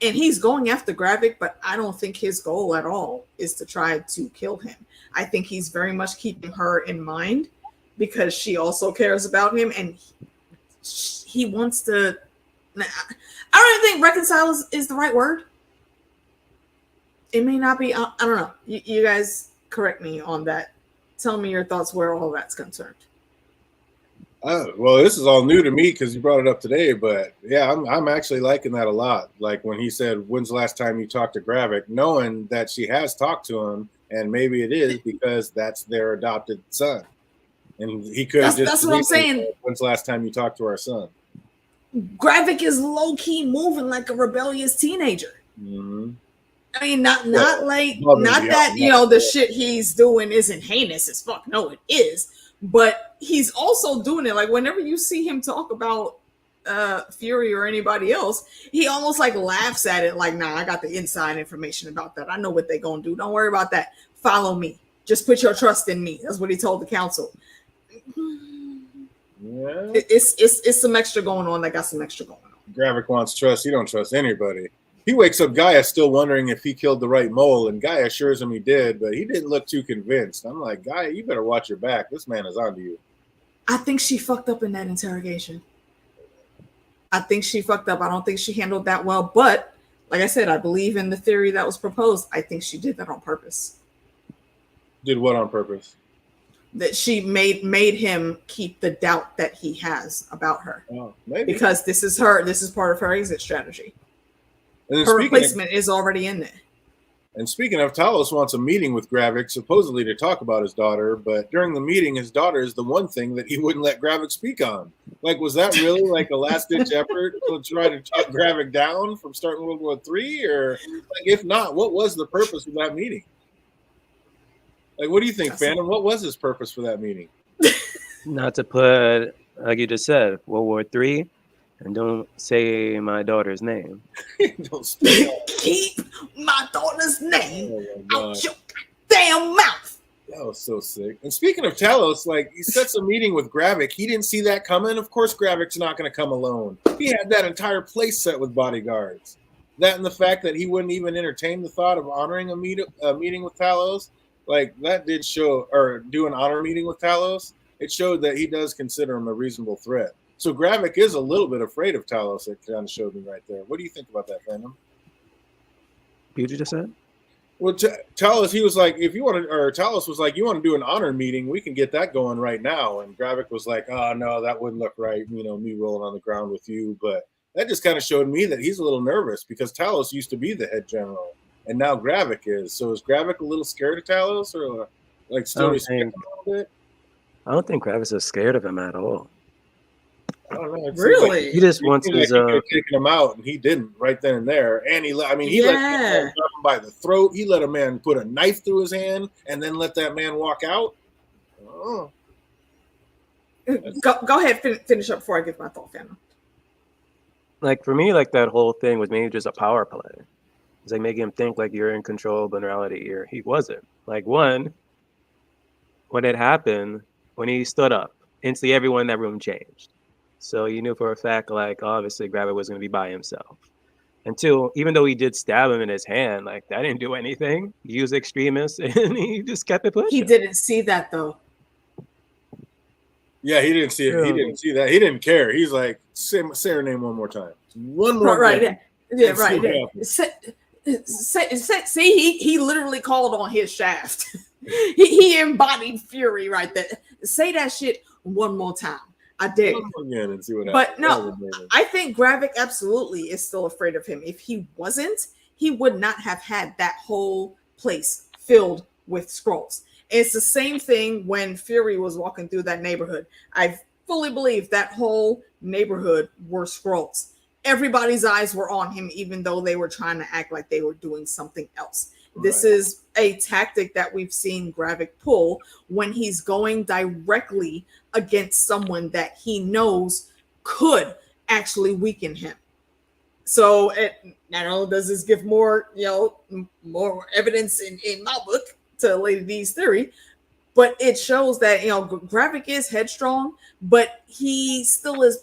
B: And he's going after Gravik, but I don't think his goal at all is to try to kill him. I think he's very much keeping her in mind because she also cares about him, and he wants to. I don't even think reconcile is the right word. It may not be. I don't know. You guys correct me on that. Tell me your thoughts where all that's concerned.
A: Well, this is all new to me because you brought it up today, but yeah, I'm actually liking that a lot. Like when he said, "When's the last time you talked to Gravik?" Knowing that she has talked to him, and maybe it is because that's their adopted son, and he could.
B: That's what I'm saying.
A: When's the last time you talked to our son?
B: Gravik is low key moving like a rebellious teenager.
A: Mm-hmm.
B: I mean, not that the shit he's doing isn't heinous as fuck. No, it is. But he's also doing it. Like whenever you see him talk about Fury or anybody else, he almost like laughs at it. Like, nah, I got the inside information about that. I know what they're gonna do. Don't worry about that. Follow me. Just put your trust in me. That's what he told the council.
A: Yeah.
B: It's some extra going on. They got some extra going on.
A: Gravik wants trust. He don't trust anybody. He wakes up Gaia still wondering if he killed the right mole, and Gaia assures him he did, but he didn't look too convinced. I'm like, Gaia, you better watch your back. This man is onto you.
B: I think she fucked up in that interrogation. I think she fucked up. I don't think she handled that well, but like I said, I believe in the theory that was proposed. I think she did that on purpose.
A: Did what on purpose?
B: That she made him keep the doubt that he has about her.
A: Oh, maybe.
B: Because this is part of her exit strategy. Her replacement is already in there.
A: And speaking of, Talos wants a meeting with Gravik, supposedly to talk about his daughter, but during the meeting, his daughter is the one thing that he wouldn't let Gravik speak on. Like, was that really like a last-ditch effort to try to talk Gravik down from starting World War III? Or, like, if not, what was the purpose of that meeting? Like, what do you think, Phantom? What was his purpose for that meeting?
C: Not to put, like you just said, World War III. And don't say my daughter's name.
A: Don't speak.
B: Keep my daughter's name out your damn mouth.
A: That was so sick. And speaking of Talos, like he sets a meeting with Gravik. He didn't see that coming. Of course, Gravik's not going to come alone. He had that entire place set with bodyguards. That and the fact that he wouldn't even entertain the thought of honoring a meeting with Talos, like that did show, or do an honor meeting with Talos. It showed that he does consider him a reasonable threat. So Gravik is a little bit afraid of Talos. It kind of showed me right there. What do you think about that, Phantom?
C: What you just said?
A: Well, Talos, he was like, if you want to, or Talos was like, you want to do an honor meeting, we can get that going right now. And Gravik was like, oh, no, that wouldn't look right. You know, me rolling on the ground with you. But that just kind of showed me that he's a little nervous because Talos used to be the head general. And now Gravik is. So is Gravik a little scared of Talos or like still respect him a little bit?
C: I don't think Gravis is scared of him at all.
A: I don't know. It seems like
B: Really?
C: He just
A: it
C: wants
A: seemed like
C: his
A: he could have taken him out, and he didn't right then and there. And he let that man
B: Yeah.
A: grab him by the throat. He let a man put a knife through his hand, and then let that man walk out. Oh,
B: Go ahead, finish up before I give my thought, Phantom.
C: like for me, like that whole thing was maybe just a power play. It's like making him think like you're in control, but in reality, he wasn't. Like one, when it happened, when he stood up, instantly everyone in that room changed. So you knew for a fact, like obviously Gravik was going to be by himself. And two, even though he did stab him in his hand, like that didn't do anything. He was extremist, and he just kept it pushing.
B: He didn't see that though.
A: yeah, he didn't see it. He didn't see that. He didn't care. He's like, say her name one more time. One more.
B: Right. Yeah.
A: and see
B: Right.
A: what
B: Yeah.
A: happens.
B: See, he literally called on his shaft. he embodied fury right there. Say that shit one more time. I dare you.
A: Again and see what
B: But
A: happens.
B: no, I think Gravik absolutely is still afraid of him. If he wasn't, he would not have had that whole place filled with scrolls. It's the same thing when Fury was walking through that neighborhood. I fully believe that whole neighborhood were scrolls. Everybody's eyes were on him, even though they were trying to act like they were doing something else. This is a tactic that we've seen Gravik pull when he's going directly against someone that he knows could actually weaken him. So not only does this give more, more evidence in my book to Lady D's theory, but it shows that, Gravik is headstrong, but he still is,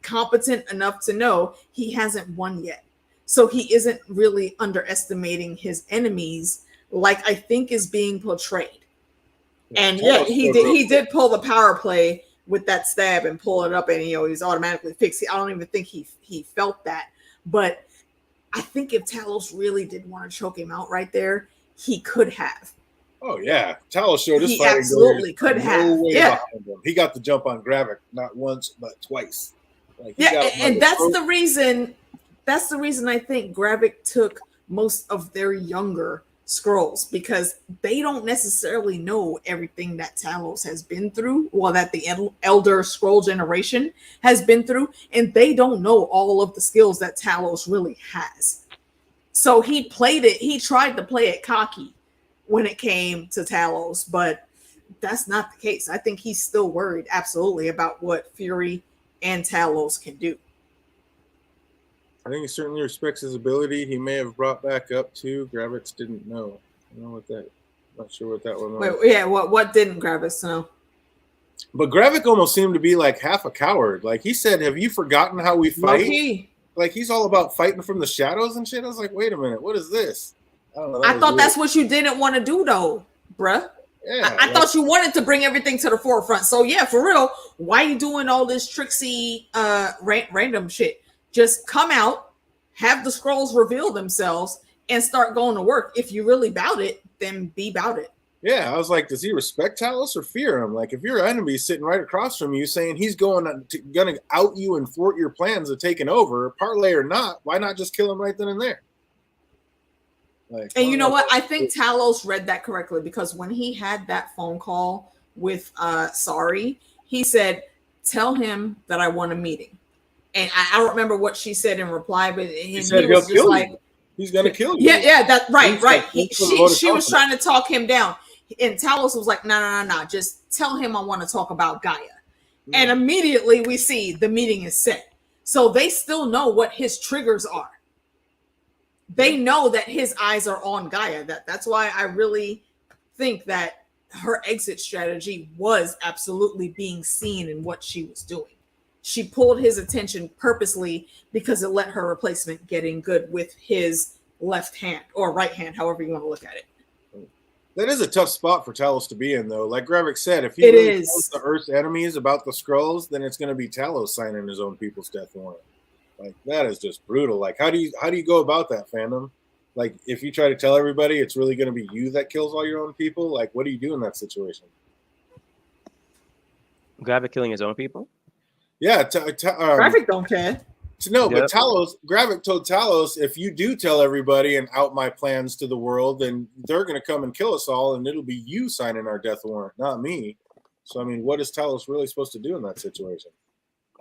B: competent enough to know he hasn't won yet. So he isn't really underestimating his enemies like I think is being portrayed. And yeah, he did pull the power play with that stab and pull it up, and he's automatically fixed. I don't even think he felt that. But I think if Talos really did want to choke him out right there, he could have.
A: Oh yeah, Talos showed his
B: He
A: fighting.
B: absolutely could have. Yeah,
A: he got the jump on Gravik not once but twice.
B: And that's the reason. That's the reason I think Gravik took most of their younger scrolls, because they don't necessarily know everything that Talos has been through, or that the elder scroll generation has been through, and they don't know all of the skills that Talos really has. So he tried to play it cocky when it came to Talos, but that's not the case. I think he's still worried absolutely about what Fury and Talos can do.
A: I think he certainly respects his ability. He may have brought back up too. Gravik didn't know. I don't know what that. Not sure what that one was.
B: Wait, yeah, what didn't Gravik know?
A: But Gravik almost seemed to be like half a coward. Like he said, "Have you forgotten how we fight?"
B: Low-key.
A: Like he's all about fighting from the shadows and shit. I was like, wait a minute, what is this? I don't know.
B: I thought that's what you didn't want to do though, bruh.
A: Yeah,
B: I thought you wanted to bring everything to the forefront. So yeah, for real, why are you doing all this tricksy random shit? Just come out, have the scrolls reveal themselves, and start going to work. If you really bout it, then be bout it.
A: Yeah, I was like, does he respect Talos or fear him? Like, if your enemy sitting right across from you saying he's gonna out you and thwart your plans of taking over, parlay or not, why not just kill him right then and there? Like,
B: and you know what? I think Talos read that correctly, because when he had that phone call with Sari, he said, "Tell him that I want a meeting." And I don't remember what she said in reply, but he said
A: he'll kill you. He's gonna kill you.
B: Yeah, that's right. She was trying to talk him down, and Talos was like, "No. Just tell him I want to talk about Gaia." And immediately we see the meeting is set. So they still know what his triggers are. They know that his eyes are on Gaia. That's why I really think that her exit strategy was absolutely being seen in what she was doing. She pulled his attention purposely because it let her replacement get in good with his left hand or right hand, however you want to look at it.
A: That is a tough spot for Talos to be in, though. Like Gravik said, if he tells the Earth's enemies about the scrolls, then it's going to be Talos signing his own people's death warrant. Like, that is just brutal. Like, how do you go about that, fandom? Like, if you try to tell everybody it's really going to be you that kills all your own people, like, what do you do in that situation?
C: Gravik killing his own people?
A: Yeah,
B: Gravik don't care.
A: No, but Gravik told Talos, if you do tell everybody and out my plans to the world, then they're going to come and kill us all, and it'll be you signing our death warrant, not me. So, I mean, what is Talos really supposed to do in that situation?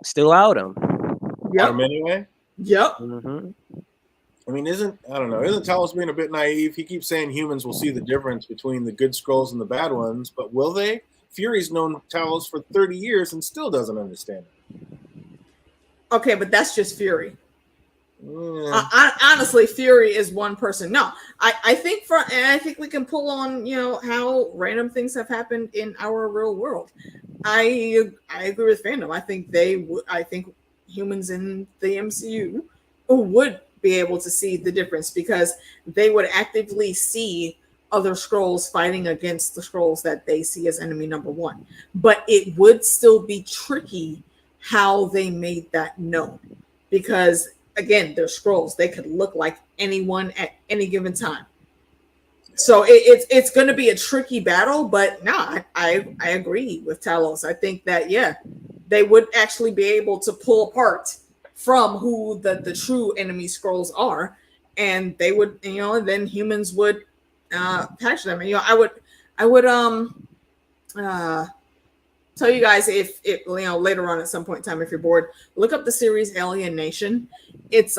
C: Still out him.
B: Yep.
A: Anyway.
B: Yep.
C: Mm-hmm.
A: I mean, isn't Talos being a bit naive? He keeps saying humans will see the difference between the good Skrulls and the bad ones, but will they? Fury's known Talos for 30 years and still doesn't understand it.
B: Okay, but that's just Fury.
A: Yeah.
B: Honestly, Fury is one person. No, I think I think we can pull on how random things have happened in our real world. I agree with fandom. I think I think humans in the MCU would be able to see the difference because they would actively see other Skrulls fighting against the Skrulls that they see as enemy number one. But it would still be tricky how they made that known because again, they're Skrulls. They could look like anyone at any given time. So it's going to be a tricky battle, but no, I agree with Talos. I think that, they would actually be able to pull apart from who the true enemy Skrulls are. And they would, then humans would patch them. And, I would tell you guys if later on at some point in time, if you're bored, look up the series Alien Nation. It's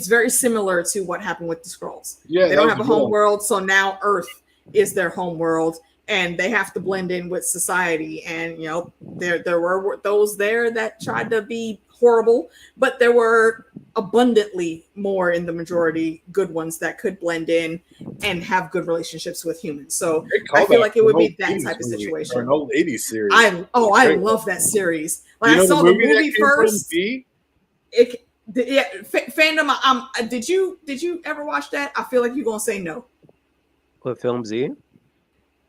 B: very similar to what happened with the Skrulls.
A: Yeah,
B: they don't have a home world, so now Earth is their home world, and they have to blend in with society. And there were those there that tried to be horrible, but there were abundantly more in the majority good ones that could blend in and have good relationships with humans. So I feel like it would be that type of situation.
A: An old 80s series.
B: I love that series. Like I saw the movie first. Fandom. Did you ever watch that? I feel like you're gonna say no.
C: What film Z?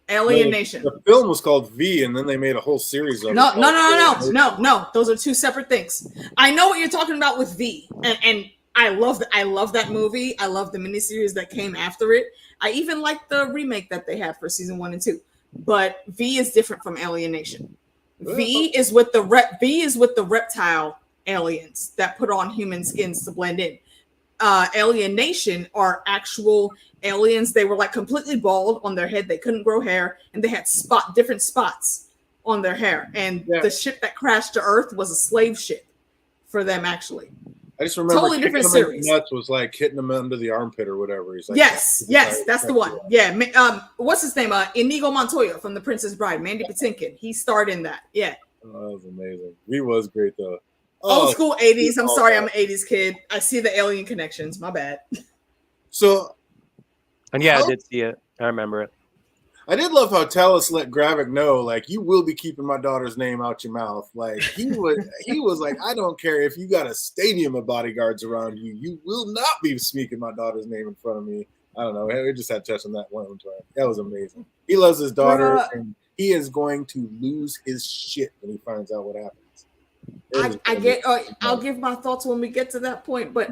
B: Alien Nation.
A: The film was called V, and then they made a whole series of it.
B: No. Those are two separate things. I know what you're talking about with V, and I love that movie. I love the miniseries that came after it. I even like the remake that they had for season 1 and 2. But V is different from Alien Nation. V is with the reptile aliens that put on human skins to blend in. Alien Nation are actual aliens. They were like completely bald on their head. They couldn't grow hair, and they had different spots on their hair. And the ship that crashed to Earth was a slave ship for them, actually.
A: I just remember
B: totally different series.
A: Nuts was like hitting him under the armpit or whatever. He's like,
B: yes, that's the one. Yeah, what's his name? Inigo Montoya from The Princess Bride. Mandy Patinkin. He starred in that. Yeah.
A: Oh, that was amazing. He was great though.
B: Old school 80s. I'm sorry, I'm an 80s kid. I see the alien connections. My bad.
A: So,
C: and I did see it. I remember it.
A: I did love how Talos let Gravik know, like, you will be keeping my daughter's name out your mouth. Like, he was like, I don't care if you got a stadium of bodyguards around you. You will not be speaking my daughter's name in front of me. I don't know. We just had to touch on that one time. That was amazing. He loves his daughter, and he is going to lose his shit when he finds out what happens.
B: I'll give my thoughts when we get to that point, but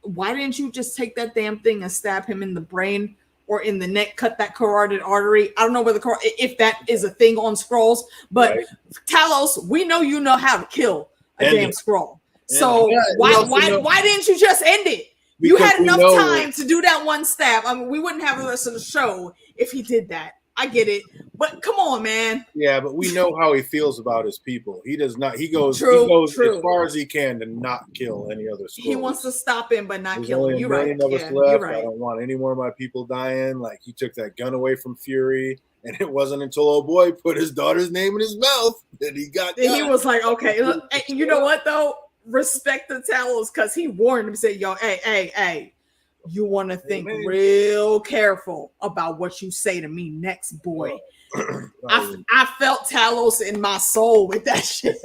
B: why didn't you just take that damn thing and stab him in the brain or in the neck, cut that carotid artery? I don't know if that is a thing on Skrulls, but right. Talos, we know you know how to kill a damn Skrull. So why didn't you just end it? Because you had enough time to do that one stab. I mean, we wouldn't have the rest of the show if he did that. I get it, but come on, man.
A: Yeah, but we know how he feels about his people. He does not. He goes as far as he can to not kill any other Skrulls.
B: He wants to stop him, but not kill him. You're right.
A: You're right. I don't want any more of my people dying. Like, he took that gun away from Fury, and it wasn't until old boy put his daughter's name in his mouth that he got.
B: He was like, okay, look, you know what though? Respect the Talos, because he warned him, said, yo, hey. You want to think real careful about what you say to me next, boy. I felt Talos in my soul with that shit.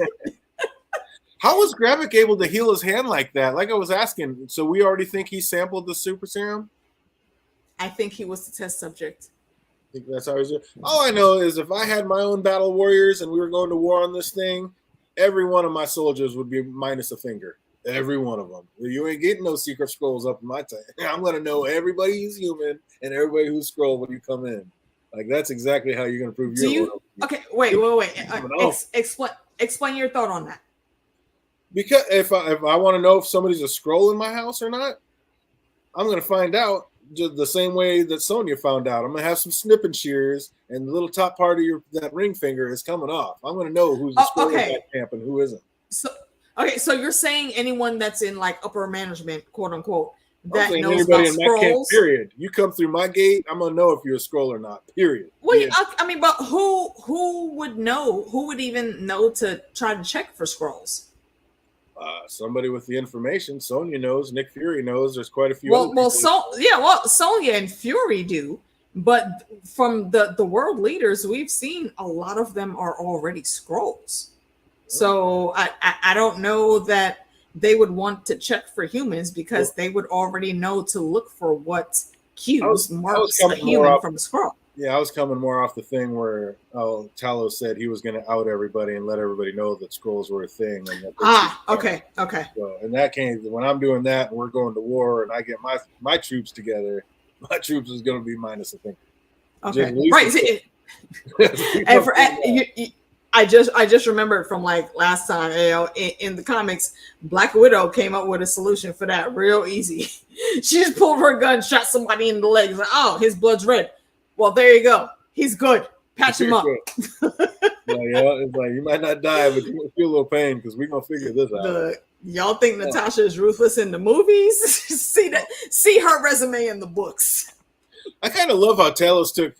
A: How was Gravik able to heal his hand like that? Like I was asking, so we already think he sampled the super serum?
B: I think he was the test subject.
A: I think that's how he's doing. All I know is if I had my own battle warriors and we were going to war on this thing, every one of my soldiers would be minus a finger. Every one of them. You ain't getting no secret Skrulls up in my tank. I'm going to know everybody who's human and everybody who's Skrull when you come in. Like, that's exactly how you're going to prove
B: Okay, wait. Explain your thought on that.
A: Because if I want to know if somebody's a Skrull in my house or not, I'm going to find out just the same way that Sonya found out. I'm going to have some snipping shears, and the little top part of that ring finger is coming off. I'm going to know who's a Skrull in that camp and who isn't.
B: So okay, so you're saying anyone that's in like upper management, quote unquote,
A: I'm
B: that
A: saying
B: knows
A: anybody
B: about
A: in that camp,
B: scrolls.
A: period. You come through my gate, I'm gonna know if you're a scroll or not. Period.
B: Well,
A: Yeah.
B: I mean, but who would know? Who would even know to try to check for scrolls?
A: Somebody with the information. Sonya knows. Nick Fury knows. There's quite a few other people.
B: Well, Sonya and Fury do, but from the world leaders we've seen, a lot of them are already scrolls. So I don't know that they would want to check for humans because they would already know to look for what cues
A: I was
B: marks a
A: coming more
B: human
A: off.
B: from a scroll.
A: Yeah, I was coming more off the thing where Talos said he was going to out everybody and let everybody know that scrolls were a thing. And that
B: Okay.
A: So in that case, when I'm doing that and we're going to war and I get my troops together, my troops is going to be minus a thing.
B: Okay, right. I just remembered from like last time, in the comics, Black Widow came up with a solution for that real easy. She just pulled her gun, shot somebody in the leg. Like, oh, his blood's red. Well, there you go. He's good. Patch him up.
A: It's like you might not die, but you feel a little pain because we're gonna figure this out.
B: Y'all think Natasha is ruthless in the movies? See her resume in the books.
A: I kind of love how Talos took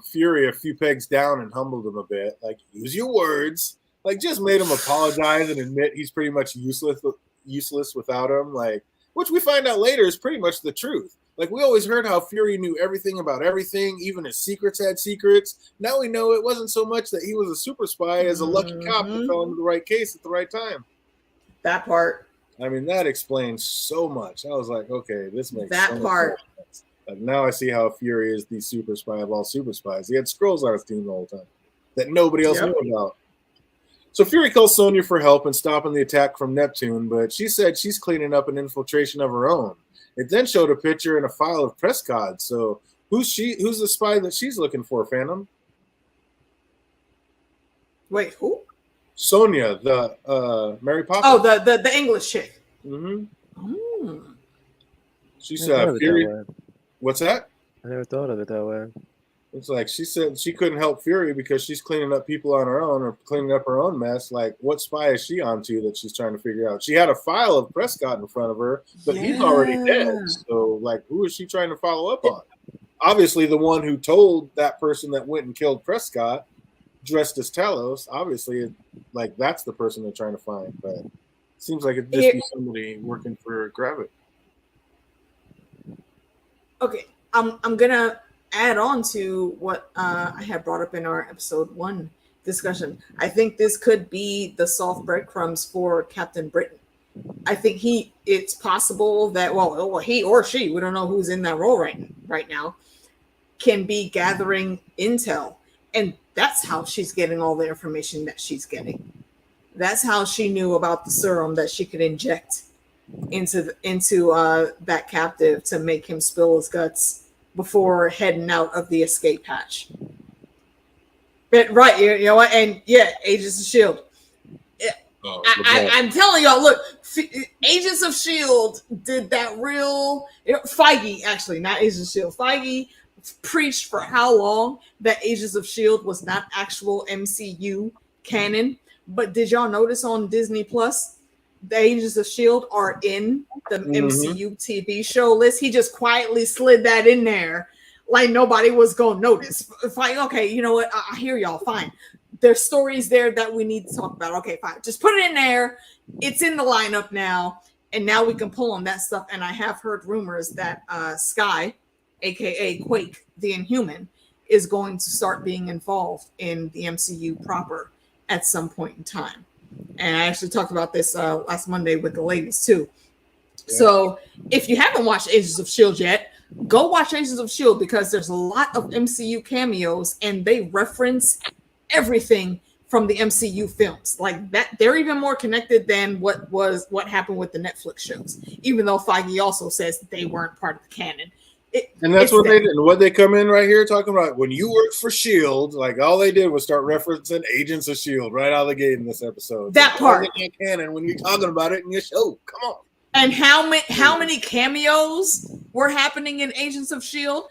A: Fury a few pegs down and humbled him a bit. Like, use your words. Like, just made him apologize and admit he's pretty much useless without him. Like, which we find out later is pretty much the truth. Like, we always heard how Fury knew everything about everything, even his secrets had secrets. Now we know it wasn't so much that he was a super spy as a lucky cop that fell into the right case at the right time.
B: That part.
A: I mean, that explains so much. I was like, okay, this makes
B: that
A: so
B: part.
A: much sense. Like, now I see how Fury is the super spy of all super spies. He had scrolls on his team the whole time that nobody else knew about. So Fury calls Sonya for help in stopping the attack from Neptune, but she said she's cleaning up an infiltration of her own. It then showed a picture and a file of press cards. So who's the spy that she's looking for, Phantom?
B: Wait, who?
A: Sonya, the Mary Poppins.
B: Oh, the English chick.
A: Mm-hmm. She said Fury. What's that?
C: I never thought of it that way.
A: It's like she said she couldn't help Fury because she's cleaning up people on her own or cleaning up her own mess. Like, what spy is she onto that she's trying to figure out? She had a file of Prescott in front of her, but he's already dead. So, like, who is she trying to follow up on? Obviously, the one who told that person that went and killed Prescott, dressed as Talos. Obviously, like, that's the person they're trying to find. But it seems like it'd just be somebody working for Gravik.
B: Okay, I'm gonna add on to what I had brought up in our episode 1 discussion. I think this could be the soft breadcrumbs for Captain Britain. I think it's possible that he or she, we don't know who's in that role right now, can be gathering intel, and that's how she's getting all the information that she's getting. That's how she knew about the serum that she could inject into that captive to make him spill his guts before heading out of the escape hatch. But right, you know what? And yeah, Agents of S.H.I.E.L.D. I'm telling y'all, look, Agents of S.H.I.E.L.D. did that real... Feige, actually, not Agents of S.H.I.E.L.D. Feige preached for how long that Agents of S.H.I.E.L.D. was not actual MCU canon. But did y'all notice on Disney Plus, the Agents of S.H.I.E.L.D. are in the MCU TV show list? He just quietly slid that in there like nobody was going to notice. Fine, okay, you know what? I hear y'all, fine. There's stories there that we need to talk about. Okay, fine. Just put it in there. It's in the lineup now, and now we can pull on that stuff. And I have heard rumors that Sky, a.k.a. Quake, the Inhuman, is going to start being involved in the MCU proper at some point in time. And I actually talked about this last Monday with the ladies too. Yeah. So if you haven't watched Agents of S.H.I.E.L.D. yet, go watch Agents of S.H.I.E.L.D. because there's a lot of MCU cameos and they reference everything from the MCU films. Like that, they're even more connected than what happened with the Netflix shows, even though Feige also says that they weren't part of the canon.
A: And that's what they did. And what they come in right here talking about when you worked for S.H.I.E.L.D., like all they did was start referencing Agents of S.H.I.E.L.D. right out of the gate in this episode.
B: That part.
A: Canon when you're talking about it in your show. Come on.
B: And how many cameos were happening in Agents of S.H.I.E.L.D.?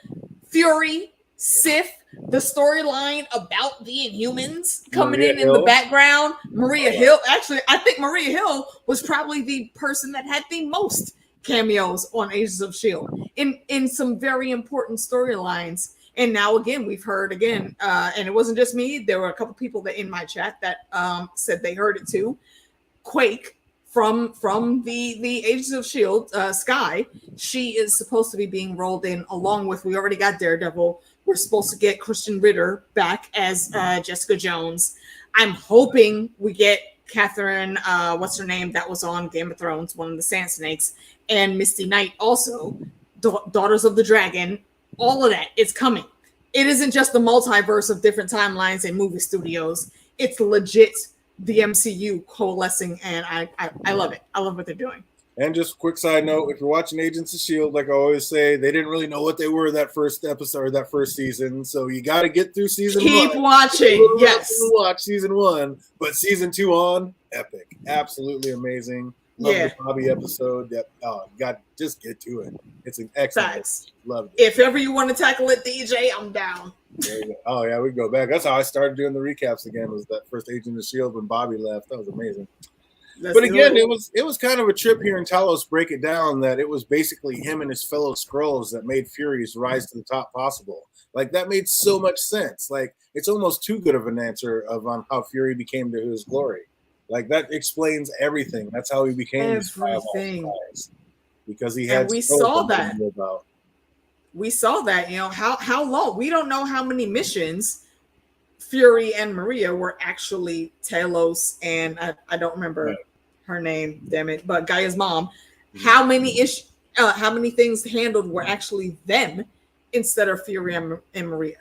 B: Fury, Sif, the storyline about the Inhumans coming
A: Maria
B: in
A: Hill.
B: the background. Maria Hill. Actually, I think Maria Hill was probably the person that had the most cameos on Agents of S.H.I.E.L.D. in some very important storylines. And now again, we've heard again, and it wasn't just me. There were a couple people that in my chat that said they heard it too. Quake from the Agents of S.H.I.E.L.D. Sky. She is supposed to be being rolled in along with, we already got Daredevil. We're supposed to get Christian Ritter back as Jessica Jones. I'm hoping we get Catherine, what's her name, that was on Game of Thrones, one of the Sand Snakes, and Misty Knight also, Daughters of the Dragon. All of that is coming. It isn't just the multiverse of different timelines and movie studios. It's legit the MCU coalescing, and I love it. I love what they're doing.
A: And just a quick side note, if you're watching Agents of S.H.I.E.L.D., like I always say, they didn't really know what they were that first episode or that first season. So you got to get through season one.
B: Keep watching. Yes.
A: Watch season one. But season 2 on, epic. Absolutely amazing. Love the Bobby episode. Just get to it. It's an excellent.
B: Facts.
A: Love it.
B: If ever you want to tackle it, DJ, I'm down.
A: There you go. Oh, yeah, we go back. That's how I started doing the recaps again, was that first Agent of S.H.I.E.L.D. when Bobby left. That was amazing. But again, it was kind of a trip hearing Talos break it down that it was basically him and his fellow Skrulls that made Fury's rise to the top possible. Like, that made so much sense. Like, it's almost too good of an answer on how Fury became to his glory. Like, that explains everything. That's how he became
B: everything.
A: Because he had.
B: And we saw that. We saw that. You know how long? We don't know how many missions Fury and Maria were actually Talos and I don't remember her name, damn it, but Gaia's mom. How many things handled were actually them instead of Fury and Maria?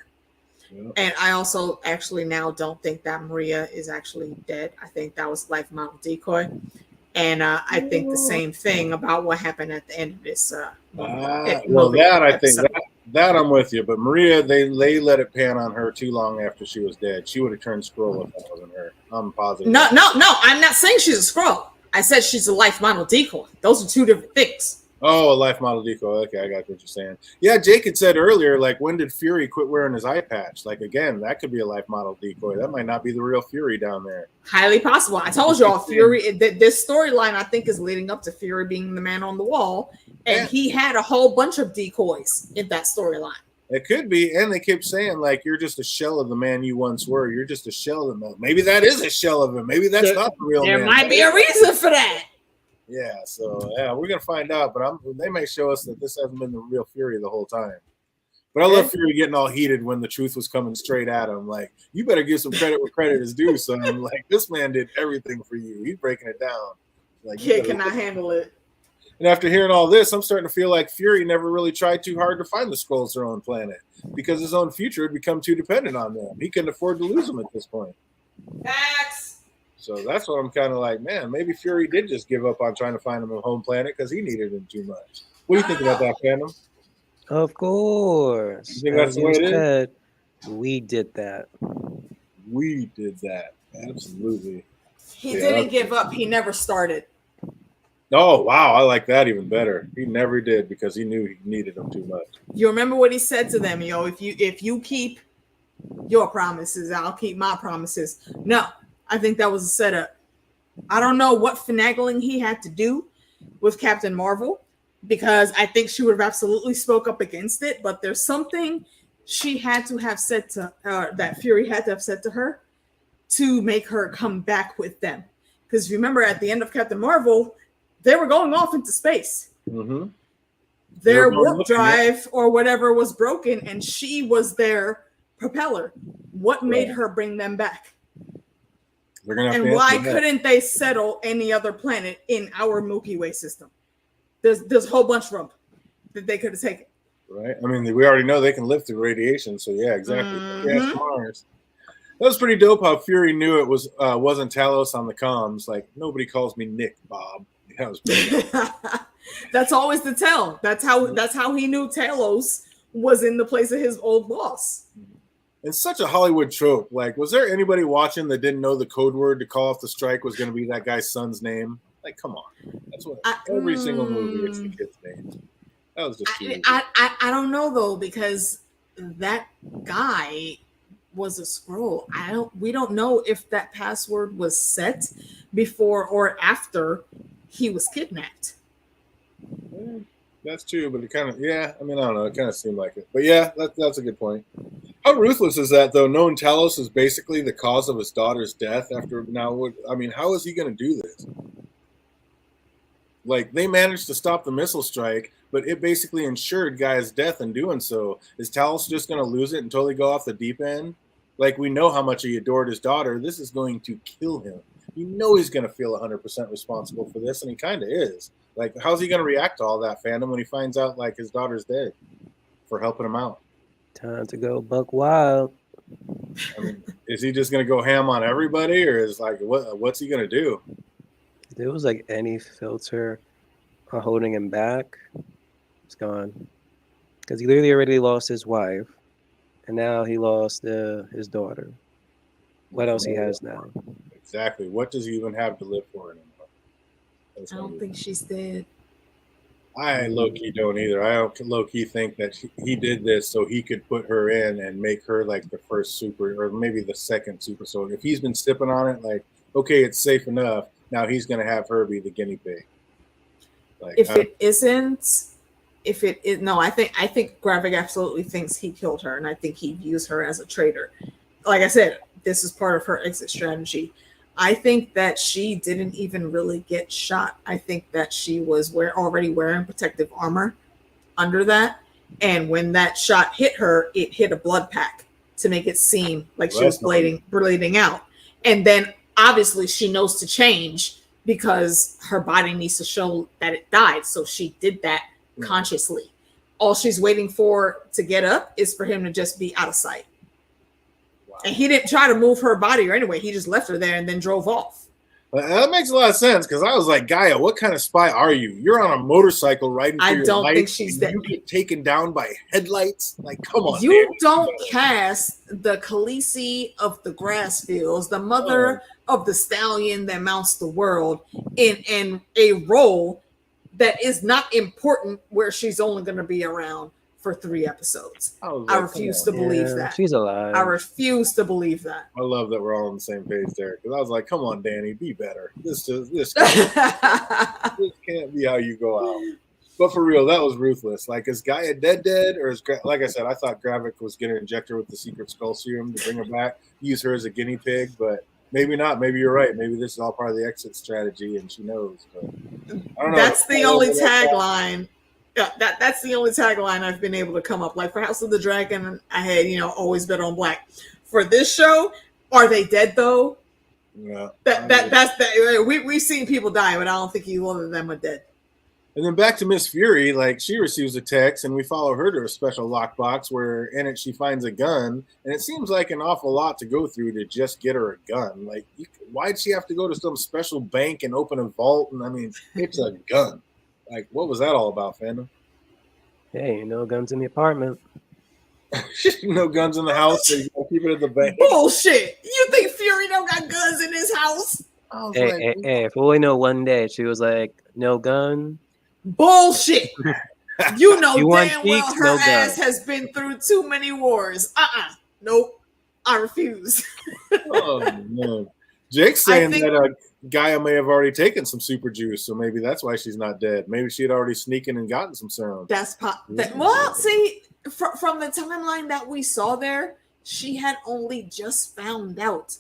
B: Yeah. And I also actually now don't think that Maria is actually dead. I think that was life model decoy. And I think the same thing about what happened at the end of this.
A: That I'm with you, but Maria, they let it pan on her too long after she was dead. She would have turned Skrull if that wasn't her. I'm positive.
B: No. I'm not saying she's a Skrull. I said she's a life model decoy. Those are two different things.
A: Oh, a life model decoy. Okay, I got what you're saying. Yeah, Jake had said earlier, like, when did Fury quit wearing his eye patch? Like, again, that could be a life model decoy. That might not be the real Fury down there.
B: Highly possible. I told y'all, Fury. This storyline, I think, is leading up to Fury being the man on the wall, and he had a whole bunch of decoys in that storyline.
A: It could be, and they kept saying, like, you're just a shell of the man you once were. You're just a shell of him. Maybe that is a shell of him. Maybe that's not the real man.
B: There might be a reason for that.
A: Yeah, so we're gonna find out, but they may show us that this hasn't been the real Fury the whole time. But I love Fury getting all heated when the truth was coming straight at him. Like, you better give some credit where credit is due, son. Like, this man did everything for you. He's breaking it down. Like,
B: kid cannot handle it.
A: And after hearing all this, I'm starting to feel like Fury never really tried too hard to find the Skrulls their own planet because his own future had become too dependent on them. He couldn't afford to lose them at this point.
B: Facts.
A: So that's what I'm kind of like, man, maybe Fury did just give up on trying to find him a home planet because he needed him too much. What do you think about that, Phantom?
C: Of course.
A: You think that's the way it is?
C: We did that.
A: We did that. Absolutely.
B: He didn't give up. He never started.
A: Oh, wow. I like that even better. He never did because he knew he needed them too much.
B: You remember what he said to them, if you keep your promises, I'll keep my promises. No. I think that was a setup. I don't know what finagling he had to do with Captain Marvel because I think she would have absolutely spoke up against it. But there's something she had to have said to that Fury had to have said to her to make her come back with them. Because remember, at the end of Captain Marvel, they were going off into space.
A: Mm-hmm.
B: Their warp drive or whatever was broken, and she was their propeller. What made her bring them back? And why couldn't they settle any other planet in our Milky Way system? There's a whole bunch of them that they could have taken.
A: Right. I mean, we already know they can live through radiation. So yeah, exactly.
B: Mm-hmm.
A: Yeah, Mars. That was pretty dope. How Fury knew it wasn't Talos on the comms. Like, nobody calls me Nick, Bob. That was pretty
B: That's always the tell. That's how he knew Talos was in the place of his old boss.
A: And such a Hollywood trope. Like, was there anybody watching that didn't know the code word to call off the strike was going to be that guy's son's name? Like, come on. That's what every single movie, it's the kid's name. That was just
B: I don't know, though, because that guy was a scroll. We don't know if that password was set before or after he was kidnapped.
A: Yeah, that's true, but it kind of, yeah, I mean, I don't know. It kind of seemed like it. But yeah, that's a good point. How ruthless is that, though, knowing Talos is basically the cause of his daughter's death after now? I mean, how is he going to do this? Like, they managed to stop the missile strike, but it basically ensured Gaia's death in doing so. Is Talos just going to lose it and totally go off the deep end? Like, we know how much he adored his daughter. This is going to kill him. You know he's going to feel 100% responsible for this, and he kind of is. Like, how's he going to react to all that fandom when he finds out, like, his daughter's dead for helping him out?
C: Time to go buck wild.
A: I mean, is he just going to go ham on everybody, or is, like, what's he going to do?
C: If there was, like, any filter holding him back, it's gone. Because he literally already lost his wife, and now he lost his daughter. What else he has now?
A: Exactly. What does he even have to live for anymore?
B: I don't think she's dead.
A: I low-key don't either. I don't low-key think that he did this so he could put her in and make her like the first super, or maybe the second super soldier. If he's been sipping on it, like, okay, it's safe enough. Now he's going to have her be the guinea pig. Like,
B: if it isn't, no, I think Gravik absolutely thinks he killed her, and I think he views her as a traitor. Like I said, this is part of her exit strategy. I think that she didn't even really get shot. I think that she was already wearing protective armor under that. And when that shot hit her, it hit a blood pack to make it seem like she was bleeding out. And then obviously she knows to change because her body needs to show that it died. So she did that consciously. All she's waiting for to get up is for him to just be out of sight. And he didn't try to move her body or anyway. He just left her there and then drove off.
A: That makes a lot of sense because I was like, Gaia, what kind of spy are you? You're on a motorcycle riding for your life. I don't think she's dead. You get taken down by headlights. Like, come on.
B: You don't cast the Khaleesi of the grass fields, the mother of the stallion that mounts the world, in a role that is not important where she's only going to be around for 3 episodes. I refuse to believe that.
C: She's alive.
B: I refuse to believe that.
A: I love that we're all on the same page there because I was like, come on, Danny, be better. This can't be how you go out. But for real, that was ruthless. Like, is Gaia dead, or is, like I said, I thought Gravik was going to inject her with the secret skull serum to bring her back, use her as a guinea pig, but maybe not. Maybe you're right. Maybe this is all part of the exit strategy, and she knows. But I don't know.
B: That's the only tagline. Yeah, that's the only tagline I've been able to come up. Like for House of the Dragon, I had, always bet on black. For this show, are they dead though?
A: Yeah.
B: We've seen people die, but I don't think either of them are dead.
A: And then back to Miss Fury, like she receives a text and we follow her to a special lockbox where in it she finds a gun. And it seems like an awful lot to go through to just get her a gun. Like, why'd she have to go to some special bank and open a vault? And I mean, it's a gun. Like, what was that all about, fandom?
C: Hey, no guns in the apartment.
A: No guns in the house, so you gotta keep it at the bank.
B: Bullshit! You think Fury don't got guns in his house?
C: Hey, if we know one day she was like, no gun.
B: Bullshit! You know
C: you
B: damn well her ass has been through too many wars. Nope. I refuse.
A: Oh, man. Jake's saying that Gaia may have already taken some super juice, so maybe that's why she's not dead. Maybe she had already sneaked in and gotten some serum.
B: Well, see, from the timeline that we saw there, she had only just found out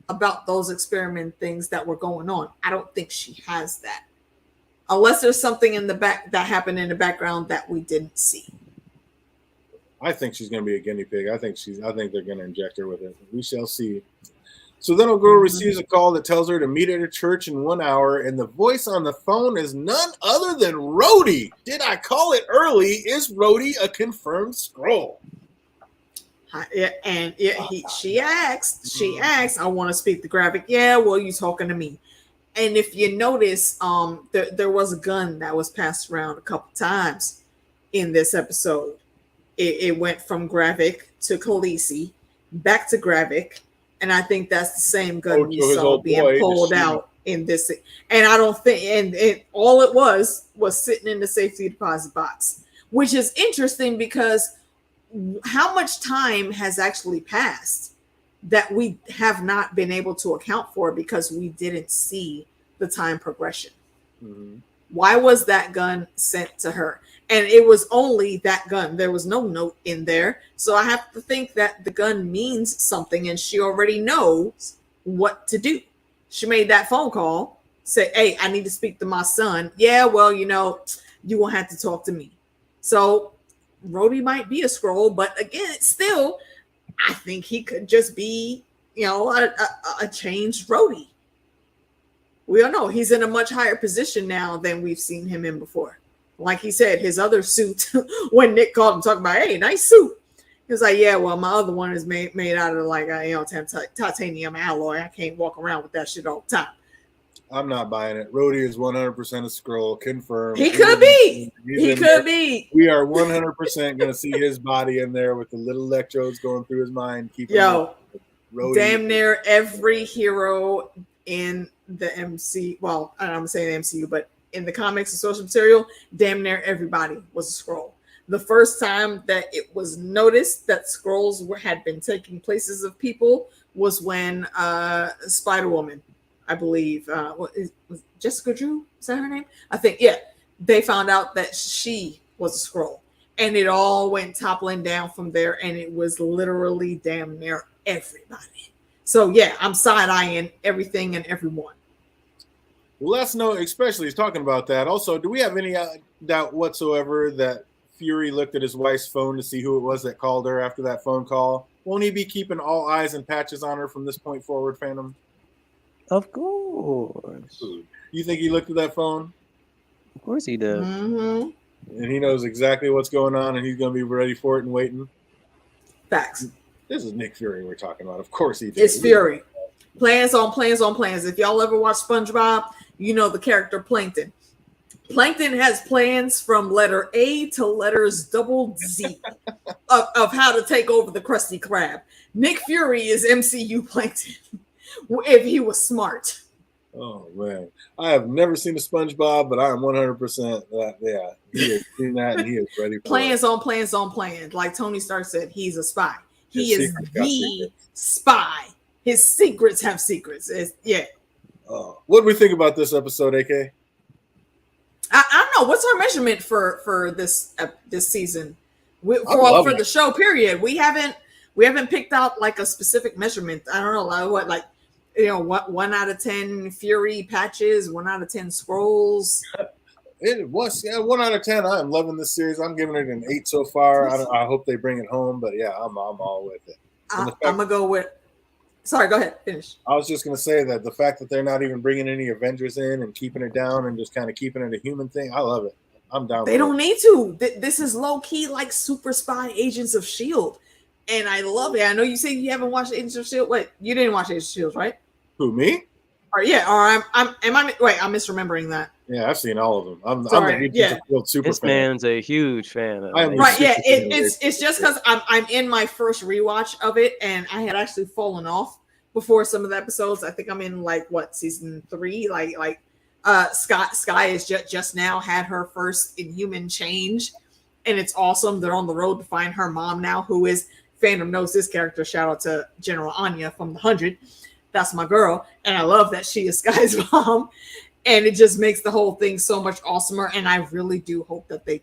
B: about those experiment things that were going on. I don't think she has that. Unless there's something in the back that happened in the background that we didn't see.
A: I think she's going to be a guinea pig. I think they're going to inject her with it. We shall see. So then a girl receives a call that tells her to meet at a church in 1 hour, and the voice on the phone is none other than Rhodey. Did I call it early? Is Rhodey a confirmed Skrull?
B: She asked, I want to speak to Gravik. Yeah, well, you talking to me. And if you notice, there was a gun that was passed around a couple times in this episode. It went from Gravik to Khaleesi, back to Gravik, and I think that's the same gun we saw being pulled out in this. And I don't think, and all it was sitting in the safety deposit box, which is interesting because how much time has actually passed that we have not been able to account for because we didn't see the time progression.
A: Mhm.
B: Why was that gun sent to her? And it was only that gun. There was no note in there. So I have to think that the gun means something and she already knows what to do. She made that phone call, say, hey, I need to speak to my son. Yeah, well, you won't have to talk to me. So Rhodey might be a scroll, but again, still, I think he could just be, a changed Rhodey. We don't know. He's in a much higher position now than we've seen him in before. Like he said, his other suit, when Nick called him talking about, hey, nice suit. He was like, yeah, well, my other one is made out of like titanium alloy. I can't walk around with that shit all the time.
A: I'm not buying it. Rhodey is 100% a scroll. Confirmed.
B: He could be. He could be.
A: We are 100% going to see his body in there with the little electrodes going through his mind.
B: Damn near every hero in the MC. Well, I'm saying the MCU, but in the comics and social material, damn near everybody was a scroll. The first time that it was noticed that scrolls had been taking places of people was when Spider-Woman, I believe, was Jessica Drew? Is that her name? I think, yeah. They found out that she was a scroll. And it all went toppling down from there. And it was literally damn near everybody. So, yeah, I'm side-eyeing everything and everyone.
A: Well, let's know, especially talking about that. Also, do we have any doubt whatsoever that Fury looked at his wife's phone to see who it was that called her after that phone call? Won't he be keeping all eyes and patches on her from this point forward, Phantom?
C: Of course.
A: You think he looked at that phone?
C: Of course he did.
B: Mm-hmm.
A: And he knows exactly what's going on, and he's going to be ready for it and waiting.
B: Facts.
A: This is Nick Fury we're talking about. Of course he did.
B: It's Fury. Plans on plans on plans. If y'all ever watch SpongeBob, you know the character Plankton. Plankton has plans from letter A to letters double Z of how to take over the Krusty Krab. Nick Fury is MCU Plankton if he was smart.
A: Oh, man. I have never seen a SpongeBob, but I am 100% that, yeah, he has seen that and he is ready for
B: plans
A: it.
B: on plans on plans. Like Tony Stark said, he's a spy. He is the spy. His secrets have secrets. Yeah.
A: What do we think about this episode, AK?
B: I don't know. What's our measurement for this season? For the show, period. We haven't picked out like a specific measurement. I don't know, like 1 out of 10 Fury patches, 1 out of 10 scrolls.
A: It was 1 out of 10. I'm loving this series. I'm giving it an 8 so far. I hope they bring it home, but yeah, I'm all with it.
B: I'm gonna go with. Sorry, go ahead. Finish.
A: I was just gonna say that the fact that they're not even bringing any Avengers in and keeping it down and just kind of keeping it a human thing, I love it. I'm down.
B: They don't need to. This is low key like super spy Agents of S.H.I.E.L.D. And I love it. I know you say you haven't watched Agents of S.H.I.E.L.D. Wait, you didn't watch Agents of S.H.I.E.L.D., right?
A: Who, me?
B: Or I'm misremembering that.
A: Yeah, I've seen all of them. I'm an Agents of S.H.I.E.L.D. super
C: this
A: fan.
C: man's a huge fan of
A: it.
B: Right, yeah. It's just because I'm in my first rewatch of it, and I had actually fallen off before some of the episodes. I think I'm in season 3. Sky has just now had her first Inhuman change, and it's awesome. They're on the road to find her mom now, who is fandom knows this character. Shout out to General Anya from the 100. That's my girl, and I love that she is Sky's mom, and it just makes the whole thing so much awesomer. And I really do hope that they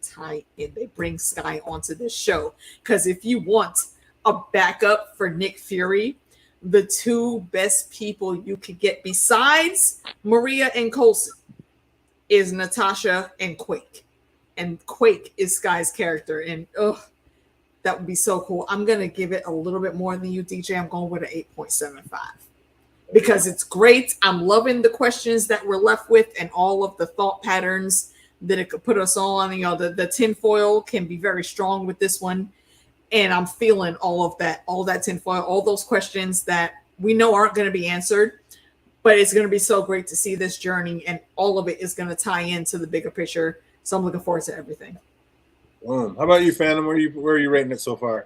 B: bring Sky onto this show, because if you want a backup for Nick Fury, the 2 best people you could get besides Maria and Coulson is Natasha and Quake. And Quake is Sky's character. And that would be so cool. I'm going to give it a little bit more than you, DJ. I'm going with an 8.75 because it's great. I'm loving the questions that we're left with and all of the thought patterns that it could put us on. The tinfoil can be very strong with this one. And I'm feeling all that tinfoil, all those questions that we know aren't going to be answered, but it's going to be so great to see this journey, and all of it is going to tie into the bigger picture. So I'm looking forward to everything.
A: How about you, Phantom? Where are you rating it so far?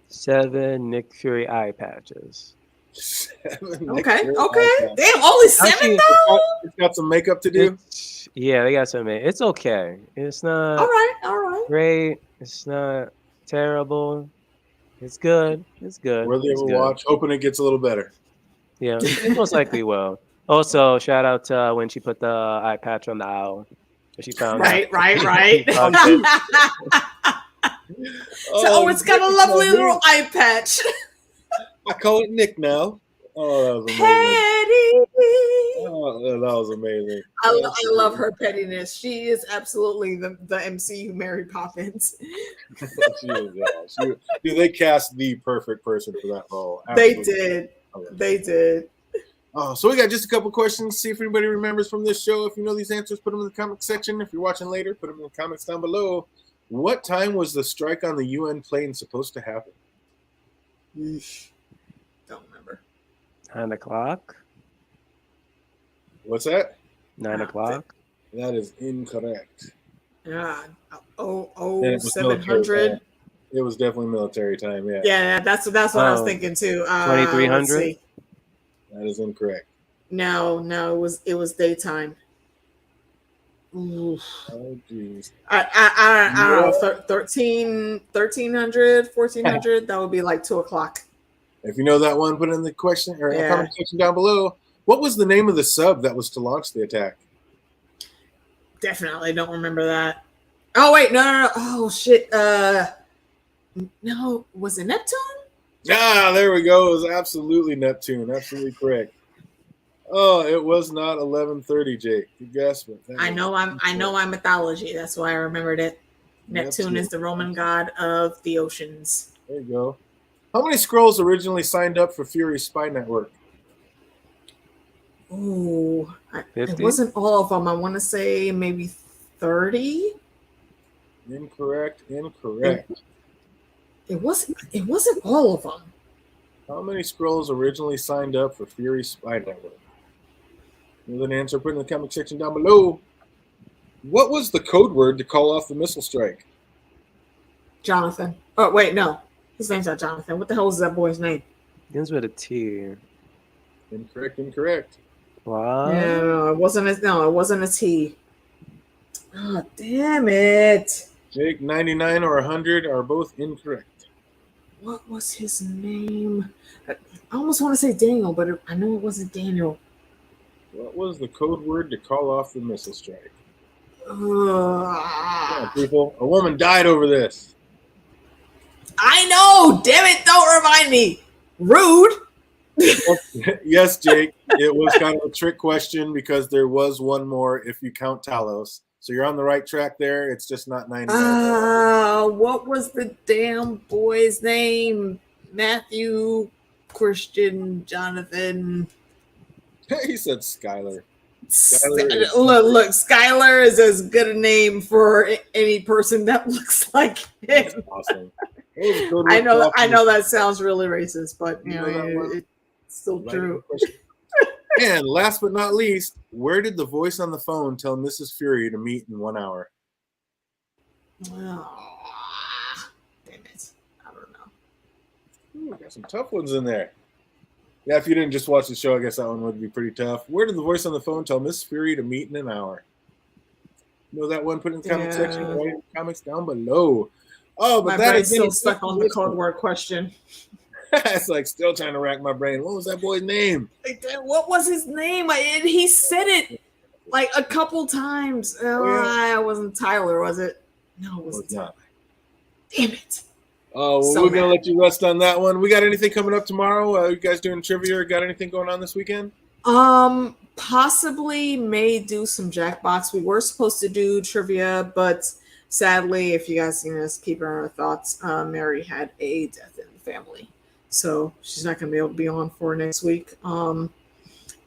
C: 7 Nick Fury eye patches.
A: 7.
B: Okay. Damn, only 7 though.
A: It's got some makeup to do.
C: Yeah, they got some. It's okay. It's not.
B: All right.
C: Great. It's not terrible. It's good. It's good.
A: Worthy of
C: It's
A: a
C: good.
A: watch. Hoping it gets a little better.
C: Yeah, it most likely will. Also, shout out to when she put the eye patch on the owl. She found out.
B: Right.
C: Hugged it.
B: It's got a lovely little eye patch.
A: I call it Nick now. Oh, that was amazing.
B: Petty.
A: Oh, that was amazing.
B: I love her pettiness. She is absolutely the MCU Mary Poppins.
A: Dude, they cast the perfect person for that role.
B: Absolutely. They did.
A: Oh, so we got just a couple questions. See if anybody remembers from this show. If you know these answers, put them in the comment section. If you're watching later, put them in the comments down below. What time was the strike on the UN plane supposed to happen?
B: Don't remember.
C: 9 o'clock.
A: What's that?
C: 9 o'clock.
A: That is incorrect.
B: Yeah.
A: 700. It was definitely military time. Yeah.
B: Yeah, that's what I was thinking too.
C: 2300.
A: That is incorrect.
B: No, it was daytime.
A: Oof. Oh jeez.
B: I don't know. 1300, 1400. That would be like 2 o'clock.
A: If you know that one, put it in the question or comment section down below. What was the name of the sub that was to launch the attack?
B: Definitely don't remember that. Oh wait, no. Oh shit. No, was it Neptune?
A: Ah, there we go. It was absolutely Neptune. Absolutely correct. Oh, it was not 11:30, Jake. Good guess, but
B: I know I'm mythology. That's why I remembered it. Neptune is the Roman god of the oceans.
A: There you go. How many Skrulls originally signed up for Fury's spy network?
B: Ooh, it wasn't all of them. I want to say maybe 30.
A: Incorrect.
B: It wasn't all of them.
A: How many Skrulls originally signed up for Fury's spy network? With an answer, put in the comment section down below. What was the code word to call off the missile strike?
B: Jonathan. Oh wait, no, his name's not Jonathan. What the hell is that boy's name?
C: Begins with a T.
A: Incorrect.
C: What?
B: Yeah, no, it wasn't a T. Oh, damn it.
A: Jake, 99 or 100 are both incorrect.
B: What was his name? I almost want to say Daniel, but I know it wasn't Daniel.
A: What was the code word to call off the missile strike? Yeah, people, a woman died over this.
B: I know! Damn it, don't remind me. Rude.
A: Yes, Jake. It was kind of a trick question because there was one more if you count Talos. So you're on the right track there. It's just not 99.
B: What was the damn boy's name? Matthew, Christian, Jonathan.
A: He said Skylar.
B: Look, Skylar is as good a name for any person that looks like him.
A: That's awesome.
B: I know that sounds really racist, but you know it's still true.
A: And last but not least, where did the voice on the phone tell Mrs. Fury to meet in 1 hour?
B: Oh, damn it. I don't know.
A: Got some tough ones in there. Yeah, if you didn't just watch the show, I guess that one would be pretty tough. Where did the voice on the phone tell Mrs. Fury to meet in an hour? You know that one? Put in the comment section. Write in the comments down below. Oh, but
B: my brain's still stuck on the code word question.
A: It's like still trying to rack my brain. What was that boy's name?
B: What was his name? He said it like a couple times. It wasn't Tyler, was it? No, it wasn't Tyler. Damn it.
A: Oh, well, we're going to let you rest on that one. We got anything coming up tomorrow? You guys doing trivia? Got anything going on this weekend?
B: Possibly may do some Jackbox. We were supposed to do trivia, but sadly, if you guys seen us keeping our thoughts, Mary had a death in the family. So she's not going to be able to be on for next week.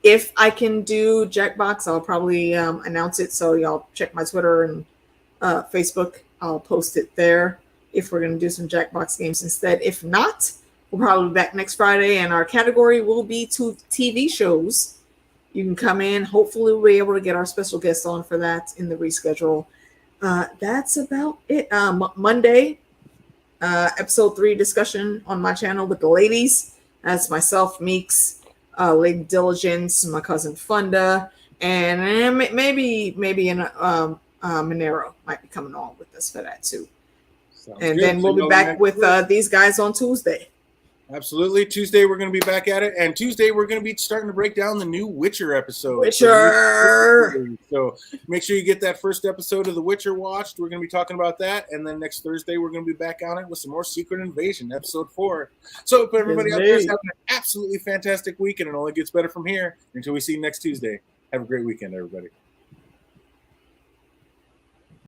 B: If I can do Jackbox, I'll probably announce it. So y'all check my Twitter and Facebook. I'll post it there if we're going to do some Jackbox games instead. If not, we'll probably be back next Friday. And our category will be TV shows. You can come in. Hopefully we'll be able to get our special guests on for that in the reschedule. That's about it. Monday, episode 3 discussion on my channel with the ladies. That's myself, Meeks, Lady Diligence, my cousin Funda, and maybe Monero might be coming on with us for that too.
A: Sounds
B: And
A: good.
B: then we'll be back with these guys on Tuesday.
A: Absolutely. Tuesday, we're going to be back at it. And Tuesday, we're going to be starting to break down the new Witcher episode.
B: Witcher!
A: So make sure you get that first episode of The Witcher watched. We're going to be talking about that. And then next Thursday, we're going to be back on it with some more Secret Invasion, episode 4. So if everybody out there is having an absolutely fantastic week, and it only gets better from here until we see you next Tuesday. Have a great weekend, everybody.